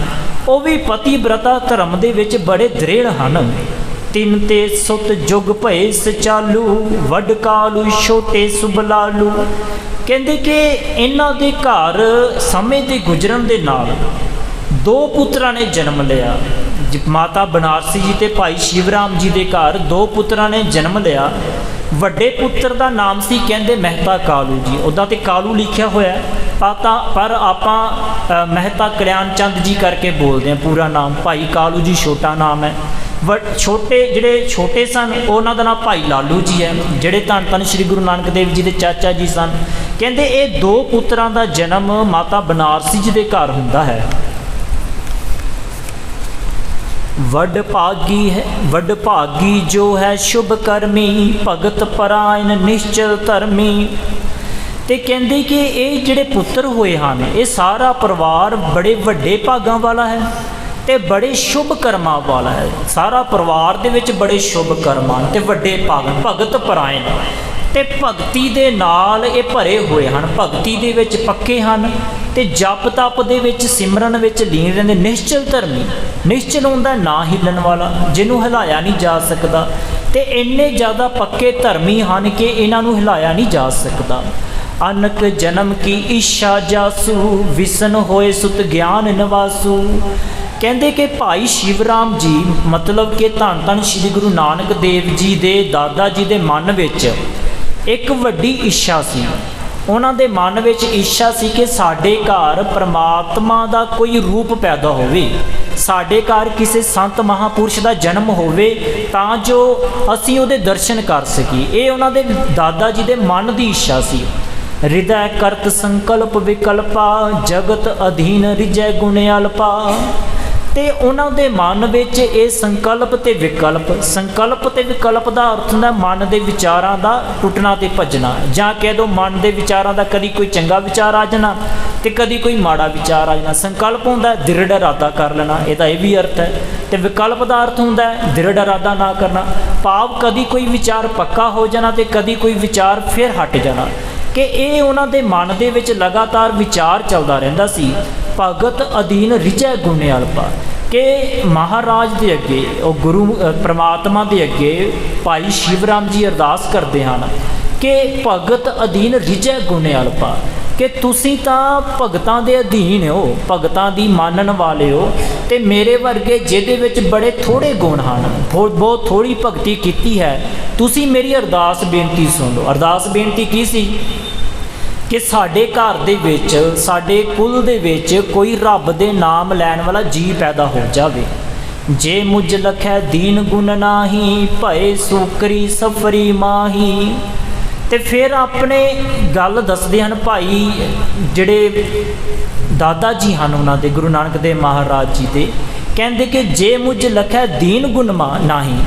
ਉਹ ਵੀ ਪਤੀ ਬ੍ਰਤਾ ਧਰਮ ਦੇ ਵਿੱਚ ਬੜੇ ਦ੍ਰਿੜ ਹਨ। ਤਿੰਨ ਤੇ ਸੁਤ ਜੁਗ ਭਏ ਸਚਾਲੂ, ਵੱਡ ਕਾਲੂ ਛੋਟੇ ਸੁਬਲਾਲੂ। ਕਹਿੰਦੇ ਕਿ ਇਹਨਾਂ ਦੇ ਘਰ ਸਮੇਂ ਦੇ ਗੁਜ਼ਰਨ ਦੇ ਨਾਲ ਦੋ ਪੁੱਤਰਾਂ ਨੇ ਜਨਮ ਲਿਆ। ਮਾਤਾ ਬਨਾਰਸੀ ਜੀ ਤੇ ਭਾਈ ਸ਼ਿਵ ਰਾਮ ਜੀ ਦੇ ਘਰ ਦੋ ਪੁੱਤਰਾਂ ਨੇ ਜਨਮ ਲਿਆ। ਵੱਡੇ ਪੁੱਤਰ ਦਾ ਨਾਮ ਸੀ ਕਹਿੰਦੇ ਮਹਿਤਾ ਕਾਲੂ ਜੀ, ਉਹਦਾ ਤੇ ਕਾਲੂ ਲਿਖਿਆ ਹੋਇਆ ਪਰ ਆਪਾਂ ਮਹਿਤਾ ਕਲਿਆਣ ਚੰਦ ਜੀ ਕਰਕੇ ਬੋਲਦੇ ਹਾਂ ਪੂਰਾ ਨਾਮ। ਭਾਈ ਕਾਲੂ ਜੀ ਛੋਟਾ ਨਾਮ ਹੈ। ਛੋਟੇ ਜਿਹੜੇ ਛੋਟੇ ਸਨ ਉਹਨਾਂ ਦਾ ਨਾਮ ਭਾਈ ਲਾਲੂ ਜੀ ਹੈ, ਜਿਹੜੇ ਧੰਨ ਧੰਨ ਸ਼੍ਰੀ ਗੁਰੂ ਨਾਨਕ ਦੇਵ ਜੀ ਦੇ ਚਾਚਾ ਜੀ ਸਨ। ਕਹਿੰਦੇ ਇਹ ਦੋ ਪੁੱਤਰਾਂ ਦਾ ਜਨਮ ਮਾਤਾ ਬਨਾਰਸੀ ਜੀ ਦੇ ਘਰ ਹੁੰਦਾ ਹੈ। ਵੱਡ ਭਾਗੀ ਜੋ ਹੈ ਸ਼ੁਭ ਕਰਮੀ, ਭਗਤ ਪਰਾਇਣ ਨਿਸ਼ਚਲ ਧਰਮੀ। ਤੇ ਕਹਿੰਦੇ ਕਿ ਇਹ ਜਿਹੜੇ ਪੁੱਤਰ ਹੋਏ ਹਨ ਇਹ ਸਾਰਾ ਪਰਿਵਾਰ ਬੜੇ ਵੱਡੇ ਭਾਗਾਂ ਵਾਲਾ ਹੈ ਤੇ ਬੜੇ ਸ਼ੁਭ ਕਰਮਾਂ ਵਾਲਾ ਹੈ। ਸਾਰਾ ਪਰਿਵਾਰ ਦੇ ਵਿੱਚ ਬੜੇ ਸ਼ੁਭ ਕਰਮਾਂ ਤੇ ਵੱਡੇ ਭਾਗ, ਭਗਤ ਪਰਾਇਣ ਤੇ ਭਗਤੀ ਦੇ ਨਾਲ ਇਹ ਭਰੇ ਹੋਏ ਹਨ, ਭਗਤੀ ਦੇ ਵਿੱਚ ਪੱਕੇ ਹਨ ਤੇ ਜਪ ਤਪ ਦੇ ਵਿੱਚ, ਸਿਮਰਨ ਵਿੱਚ ਲੀਨ ਰਹਿੰਦੇ। ਨਿਸ਼ਚਲ ਧਰਮੀ, ਨਿਸ਼ਚਲ ਹੁੰਦਾ ਨਾ ਹਿੱਲਣ ਵਾਲਾ, ਜਿਹਨੂੰ ਹਿਲਾਇਆ ਨਹੀਂ ਜਾ ਸਕਦਾ, ਤੇ ਇੰਨੇ ਜ਼ਿਆਦਾ ਪੱਕੇ ਧਰਮੀ ਹਨ ਕਿ ਇਹਨਾਂ ਨੂੰ ਹਿਲਾਇਆ ਨਹੀਂ ਜਾ ਸਕਦਾ। ਅਨਕ ਜਨਮ ਕੀ ਇੱਛਾ ਜਾਸੂ, ਵਿਸਨ ਹੋਏ ਸੁਤ ਗਿਆਨ ਨਿਵਾਸੂ। ਕਹਿੰਦੇ ਕਿ ਭਾਈ ਸ਼ਿਵ ਰਾਮ ਜੀ ਮਤਲਬ ਕਿ ਧੰਨ ਧੰਨ ਸ਼੍ਰੀ ਗੁਰੂ ਨਾਨਕ ਦੇਵ ਜੀ ਦੇ ਦਾਦਾ ਜੀ ਦੇ ਮਨ ਵਿੱਚ ਇੱਕ ਵੱਡੀ ਇੱਛਾ ਸੀ। ਉਹਨਾਂ ਦੇ ਮਨ ਵਿੱਚ ਇੱਛਾ ਸੀ ਕਿ ਸਾਡੇ ਘਰ ਪ੍ਰਮਾਤਮਾ ਦਾ ਕੋਈ ਰੂਪ ਪੈਦਾ ਹੋਵੇ, ਸਾਡੇ ਘਰ ਕਿਸੇ ਸੰਤ ਮਹਾਪੁਰਸ਼ ਦਾ ਜਨਮ ਹੋਵੇ ਤਾਂ ਜੋ ਅਸੀਂ ਉਹਦੇ ਦਰਸ਼ਨ ਕਰ ਸਕੀਏ। ਇਹ ਉਹਨਾਂ ਦੇ ਦਾਦਾ ਜੀ ਦੇ ਮਨ ਦੀ ਇੱਛਾ ਸੀ। ਹਿਰਦੈ ਕਰਤ ਸੰਕਲਪ ਵਿਕਲਪਾ, ਜਗਤ ਅਧੀਨ ਰਿਜੈ ਗੁਣ ਅਲਪਾ। ਤੇ ਉਹਨਾਂ ਦੇ ਮਨ ਵਿੱਚ ਇਹ ਸੰਕਲਪ ਤੇ ਵਿਕਲਪ ਦਾ ਅਰਥ ਹੁੰਦਾ ਮਨ ਦੇ ਵਿਚਾਰਾਂ ਦਾ ਟੁੱਟਣਾ ਤੇ ਭੱਜਣਾ, ਜਾਂ ਕਹਿ ਦੋ ਮਨ ਦੇ ਵਿਚਾਰਾਂ ਦਾ ਕਦੀ ਕੋਈ ਚੰਗਾ ਵਿਚਾਰ ਆ ਜਾਣਾ ਤੇ ਕਦੀ ਕੋਈ ਮਾੜਾ ਵਿਚਾਰ ਆ ਜਾਣਾ। ਸੰਕਲਪ ਹੁੰਦਾ ਦ੍ਰਿੜ ਇਰਾਦਾ ਕਰ ਲੈਣਾ, ਇਹਦਾ ਇਹ ਵੀ ਅਰਥ ਹੈ। ਤੇ ਵਿਕਲਪ ਦਾ ਅਰਥ ਹੁੰਦਾ ਦ੍ਰਿੜ ਇਰਾਦਾ ਨਾ ਕਰਨਾ, ਭਾਵ ਕਦੀ ਕੋਈ ਵਿਚਾਰ ਪੱਕਾ ਹੋ ਜਾਣਾ ਤੇ ਕਦੀ ਕੋਈ ਵਿਚਾਰ ਫਿਰ ਹਟ ਜਾਣਾ। ਕਿ ਇਹ ਉਹਨਾਂ ਦੇ ਮਨ ਦੇ ਵਿੱਚ ਲਗਾਤਾਰ ਵਿਚਾਰ ਚੱਲਦਾ ਰਹਿੰਦਾ ਸੀ। ਭਗਤ ਅਧੀਨ ਰਿਜੈ ਗੁਣ ਅਲਪਾ, ਕਿ ਮਹਾਰਾਜ ਦੇ ਅੱਗੇ, ਉਹ ਗੁਰੂ ਪ੍ਰਮਾਤਮਾ ਦੇ ਅੱਗੇ ਭਾਈ ਸ਼ਿਵ ਰਾਮ ਜੀ ਅਰਦਾਸ ਕਰਦੇ ਹਨ ਕਿ ਭਗਤ ਅਧੀਨ ਰਿਜੈ ਗੁਣ ਅਲਪਾ, ਕਿ ਤੁਸੀਂ ਤਾਂ ਭਗਤਾਂ ਦੇ ਅਧੀਨ ਹੋ, ਭਗਤਾਂ ਦੀ ਮੰਨਣ ਵਾਲੇ ਹੋ, ਤੇ ਮੇਰੇ ਵਰਗੇ ਜਿਹਦੇ ਵਿੱਚ ਬੜੇ ਥੋੜ੍ਹੇ ਗੁਣ ਹਨ, ਬਹੁਤ ਥੋੜ੍ਹੀ ਭਗਤੀ ਕੀਤੀ ਹੈ, ਤੁਸੀਂ ਮੇਰੀ ਅਰਦਾਸ ਬੇਨਤੀ ਸੁਣ ਲਓ। ਅਰਦਾਸ ਬੇਨਤੀ ਕੀ ਸੀ ਕਿ ਸਾਡੇ ਘਰ ਦੇ ਵਿੱਚ, ਸਾਡੇ ਕੁਲ ਦੇ ਵਿੱਚ ਕੋਈ ਰੱਬ ਦੇ ਨਾਮ ਲੈਣ ਵਾਲਾ ਜੀ ਪੈਦਾ ਹੋ ਜਾਵੇ। ਜੇ ਮੁਝ ਲਖੈ ਦੀਨ ਗੁਣ ਨਾਹੀ, ਭਏ ਸੂਕਰੀ ਸਫਰੀ ਮਾਹੀ। ਤੇ ਫਿਰ ਆਪਣੇ ਗੱਲ ਦੱਸਦੇ ਹਨ ਭਾਈ ਜਿਹੜੇ ਦਾਦਾ ਜੀ ਹਨ ਉਹਨਾਂ ਦੇ, ਗੁਰੂ ਨਾਨਕ ਦੇਵ ਮਹਾਰਾਜ ਜੀ ਦੇ, ਕਹਿੰਦੇ ਕਿ ਜੇ ਮੁਝ ਲਖੈ ਦੀਨ ਗੁਣ ਨਾਹੀ,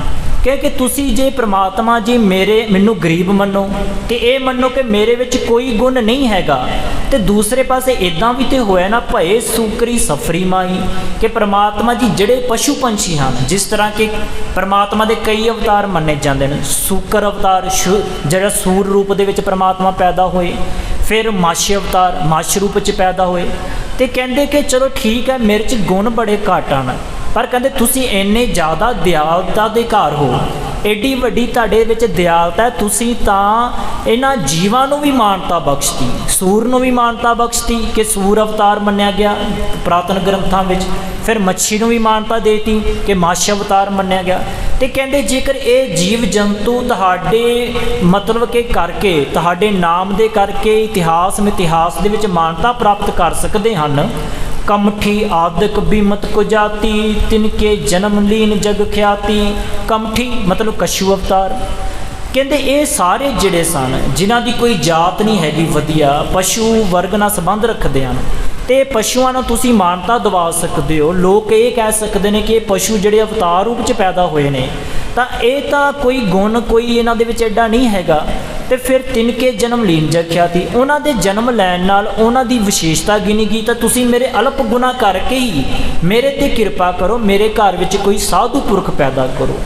ਕਿ ਤੁਸੀਂ ਜੇ ਪ੍ਰਮਾਤਮਾ ਜੀ ਮੈਨੂੰ ਗਰੀਬ ਮੰਨੋ ਤੇ ਇਹ ਮੰਨੋ ਕਿ ਮੇਰੇ ਵਿੱਚ ਕੋਈ ਗੁਣ ਨਹੀਂ ਹੈਗਾ, ਤੇ ਦੂਸਰੇ ਪਾਸੇ ਇਦਾਂ ਵੀ ਤੇ ਹੋਇਆ ਨਾ, ਭਏ ਸੂਕਰੀ ਸਫਰੀ ਮਾਈ, ਕਿ ਪ੍ਰਮਾਤਮਾ ਜੀ ਜਿਹੜੇ ਪਸ਼ੂ ਪੰਛੀ ਹਨ, ਜਿਸ ਤਰ੍ਹਾਂ ਕਿ ਪ੍ਰਮਾਤਮਾ ਦੇ ਕਈ ਅਵਤਾਰ ਮੰਨੇ ਜਾਂਦੇ ਨੇ, ਸੂਕਰ ਅਵਤਾਰ ਜਿਹੜਾ ਸੂਰ ਰੂਪ ਦੇ ਵਿੱਚ ਪ੍ਰਮਾਤਮਾ ਪੈਦਾ ਹੋਏ, ਫਿਰ ਮੱਛ ਅਵਤਾਰ ਮੱਛ ਰੂਪ 'ਚ ਪੈਦਾ ਹੋਏ, ਤੇ ਕਹਿੰਦੇ ਕਿ ਚਲੋ ਠੀਕ ਹੈ ਮੇਰੇ 'ਚ ਗੁਣ ਬੜੇ ਘੱਟ ਹਨ, ਪਰ ਕਹਿੰਦੇ ਤੁਸੀਂ ਇੰਨੇ ਜ਼ਿਆਦਾ ਦਿਆਲਤਾ ਦੇ ਘਰ ਹੋ, ਐਡੀ ਵੱਡੀ ਤੁਹਾਡੇ ਵਿੱਚ ਦਿਆਲਤਾ ਹੈ, ਤੁਸੀਂ ਤਾਂ ਇਹਨਾਂ ਜੀਵਾਂ ਨੂੰ ਵੀ ਮਾਨਤਾ ਬਖਸ਼ਤੀ, ਸੂਰ ਨੂੰ ਵੀ ਮਾਨਤਾ ਬਖਸ਼ਤੀ ਕਿ ਸੂਰ ਅਵਤਾਰ ਮੰਨਿਆ ਗਿਆ ਪੁਰਾਤਨ ਗ੍ਰੰਥਾਂ ਵਿੱਚ, ਫਿਰ ਮੱਛੀ ਨੂੰ ਵੀ ਮਾਨਤਾ ਦੇਤੀ ਕਿ ਮੱਛ ਅਵਤਾਰ ਮੰਨਿਆ ਗਿਆ। ਤੇ ਕਹਿੰਦੇ ਜੇਕਰ ਇਹ ਜੀਵ ਜੰਤੂ ਤੁਹਾਡੇ ਮਤਲਬ ਕਿ ਕਰਕੇ, ਤੁਹਾਡੇ ਨਾਮ ਦੇ ਕਰਕੇ ਇਤਿਹਾਸ ਦੇ ਵਿੱਚ ਮਾਨਤਾ ਪ੍ਰਾਪਤ ਕਰ ਸਕਦੇ ਹਨ, ਕਮਠੀ ਆਦਿਕ ਬੀਮਤ ਕੋ ਜਾਤੀ, ਤਿਨਕੇ ਜਨਮ ਲੀਨ ਜਗ ਖਿਆਤੀ, ਕਮਠੀ ਮਤਲਬ ਕਛੂ ਅਵਤਾਰ। ਕਹਿੰਦੇ ਇਹ ਸਾਰੇ ਜਿਹੜੇ ਸਨ ਜਿਨ੍ਹਾਂ ਦੀ ਕੋਈ ਜਾਤ ਨਹੀਂ ਹੈਗੀ ਵਧੀਆ, ਪਸ਼ੂ ਵਰਗ ਨਾਲ ਸੰਬੰਧ ਰੱਖਦੇ ਹਨ, ਤੇ ਪਸ਼ੂਆਂ ਨੂੰ ਤੁਸੀਂ ਮਾਨਤਾ ਦਿਵਾ ਸਕਦੇ ਹੋ। ਲੋਕ ਇਹ ਕਹਿ ਸਕਦੇ ਨੇ ਕਿ ਇਹ ਪਸ਼ੂ ਜਿਹੜੇ ਅਵਤਾਰ ਰੂਪ 'ਚ ਪੈਦਾ ਹੋਏ ਨੇ, ਤਾਂ ਇਹ ਤਾਂ ਕੋਈ ਗੁਣ ਕੋਈ ਇਹਨਾਂ ਦੇ ਵਿੱਚ ਐਡਾ ਨਹੀਂ ਹੈਗਾ। ਤੇ ਫਿਰ ਤਿਨਕੇ ਜਨਮ ਲੀਨ ਜਗ ਖਿਆਤੀ, ਉਹਨਾਂ ਦੇ ਜਨਮ ਲੈਣ ਨਾਲ ਉਹਨਾਂ ਦੀ ਵਿਸ਼ੇਸ਼ਤਾ ਗਿਣੀ ਗਈ, ਤਾਂ ਤੁਸੀਂ ਮੇਰੇ ਅਲਪ ਗੁਣਾ ਕਰਕੇ ਹੀ ਮੇਰੇ 'ਤੇ ਕਿਰਪਾ ਕਰੋ, ਮੇਰੇ ਘਰ ਵਿੱਚ ਕੋਈ ਸਾਧੂ ਪੁਰਖ ਪੈਦਾ ਕਰੋ।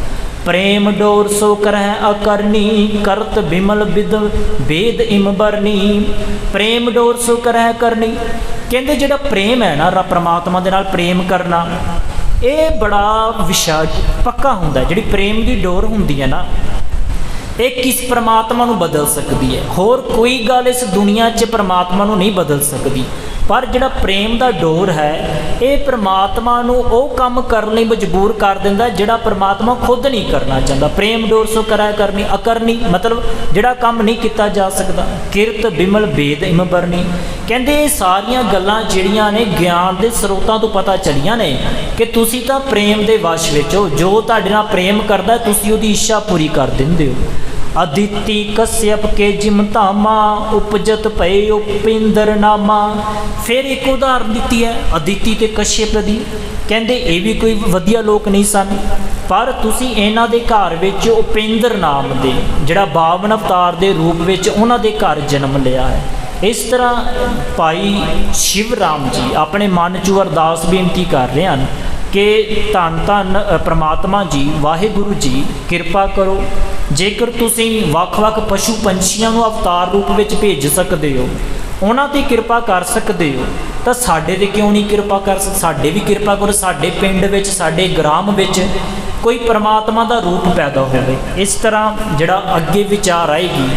ਪ੍ਰੇਮ ਡੋਰ ਸੋ ਕਰਹਿ ਅਕਰਨੀ, ਕਰਤ ਬਿਮਲ ਬਿਦ ਵੇਦ ਇਮ ਬਰਨੀ, ਪ੍ਰੇਮ ਡੋਰ ਸੋ ਕਰਹਿ ਕਰਨੀ। ਕਹਿੰਦੇ ਜਿਹੜਾ ਪ੍ਰੇਮ ਹੈ ਨਾ ਪਰਮਾਤਮਾ ਦੇ ਨਾਲ ਪ੍ਰੇਮ ਕਰਨਾ, ਇਹ ਬੜਾ ਵਿਸ਼ਾ ਪੱਕਾ ਹੁੰਦਾ। ਜਿਹੜੀ ਪ੍ਰੇਮ ਦੀ ਡੋਰ ਹੁੰਦੀ ਹੈ ਨਾ, ਇਹ ਕਿਸ ਪਰਮਾਤਮਾ ਨੂੰ ਬਦਲ ਸਕਦੀ ਹੈ, ਹੋਰ ਕੋਈ ਗੱਲ ਇਸ ਦੁਨੀਆ 'ਚ ਪਰਮਾਤਮਾ ਨੂੰ ਨਹੀਂ ਬਦਲ ਸਕਦੀ, ਪਰ ਜਿਹੜਾ ਪ੍ਰੇਮ ਦਾ ਡੋਰ ਹੈ ਇਹ ਪਰਮਾਤਮਾ ਨੂੰ ਉਹ ਕੰਮ ਕਰਨ ਲਈ ਮਜਬੂਰ ਕਰ ਦਿੰਦਾ ਜਿਹੜਾ ਪਰਮਾਤਮਾ ਖੁਦ ਨਹੀਂ ਕਰਨਾ ਚਾਹੁੰਦਾ। ਪ੍ਰੇਮ ਡੋਰ ਸੋ ਕਰੈ ਕਰਨੀ, ਅਕਰਨੀ ਮਤਲਬ ਜਿਹੜਾ ਕੰਮ ਨਹੀਂ ਕੀਤਾ ਜਾ ਸਕਦਾ। ਕਿਰਤ ਬਿਮਲ ਵੇਦ ਇਮ ਬਰਨੀ, ਕਹਿੰਦੇ ਇਹ ਸਾਰੀਆਂ ਗੱਲਾਂ ਜਿਹੜੀਆਂ ਨੇ ਗਿਆਨ ਦੇ ਸਰੋਤਾਂ ਤੋਂ ਪਤਾ ਚੱਲੀਆਂ ਨੇ ਕਿ ਤੁਸੀਂ ਤਾਂ ਪ੍ਰੇਮ ਦੇ ਵਸ਼ ਵਿੱਚ ਹੋ, ਜੋ ਤੁਹਾਡੇ ਨਾਲ ਪ੍ਰੇਮ ਕਰਦਾ ਤੁਸੀਂ ਉਹਦੀ ਇੱਛਾ ਪੂਰੀ ਕਰ ਦਿੰਦੇ ਹੋ। ਅਦਿਤੀ ਕਸਿਅਪ ਕੇ ਜਿਮ ਧਾਮਾ, ਉਪਜਤ ਭਏ ਉਪਿੰਦਰ ਨਾਮਾ। ਫਿਰ ਇੱਕ ਉਦਾਹਰਨ ਦਿੱਤੀ ਹੈ ਅਦਿਤੀ ਤੇ ਕਸ਼ਯਪ ਦੀ, ਕਹਿੰਦੇ ਇਹ ਵੀ ਕੋਈ ਵਧੀਆ ਲੋਕ ਨਹੀਂ ਸਨ, ਪਰ ਤੁਸੀਂ ਇਹਨਾਂ ਦੇ ਘਰ ਵਿੱਚ ਉਪਿੰਦਰ ਨਾਮ ਦੇ ਜਿਹੜਾ 52 ਅਵਤਾਰ ਦੇ ਰੂਪ ਵਿੱਚ ਉਹਨਾਂ ਦੇ ਘਰ ਜਨਮ ਲਿਆ ਹੈ। ਇਸ ਤਰ੍ਹਾਂ ਭਾਈ ਸ਼ਿਵ ਰਾਮ ਜੀ ਆਪਣੇ ਮਨ 'ਚ ਅਰਦਾਸ ਬੇਨਤੀ ਕਰ ਰਹੇ ਹਨ ਕਿ ਧੰਨ ਧੰਨ ਪ੍ਰਮਾਤਮਾ ਜੀ, ਵਾਹਿਗੁਰੂ ਜੀ ਕਿਰਪਾ ਕਰੋ, ਜੇਕਰ ਤੁਸੀਂ ਵੱਖ-ਵੱਖ ਪਸ਼ੂ ਪੰਛੀਆਂ ਨੂੰ ਅਵਤਾਰ ਰੂਪ ਵਿੱਚ ਭੇਜ ਸਕਦੇ ਹੋ, ਉਹਨਾਂ 'ਤੇ ਕਿਰਪਾ ਕਰ ਸਕਦੇ ਹੋ, ਤਾਂ ਸਾਡੇ 'ਤੇ ਕਿਉਂ ਨਹੀਂ ਕਿਰਪਾ ਕਰ ਸਕਦੇ? ਸਾਡੇ ਵੀ ਕਿਰਪਾ ਕਰੋ, ਸਾਡੇ ਪਿੰਡ ਵਿੱਚ ਸਾਡੇ ਗ੍ਰਾਮ ਵਿੱਚ ਕੋਈ ਪਰਮਾਤਮਾ ਦਾ ਰੂਪ ਪੈਦਾ ਹੋਵੇ। ਇਸ ਤਰ੍ਹਾਂ ਜਿਹੜਾ ਅੱਗੇ ਵਿਚਾਰ ਆਏਗੀ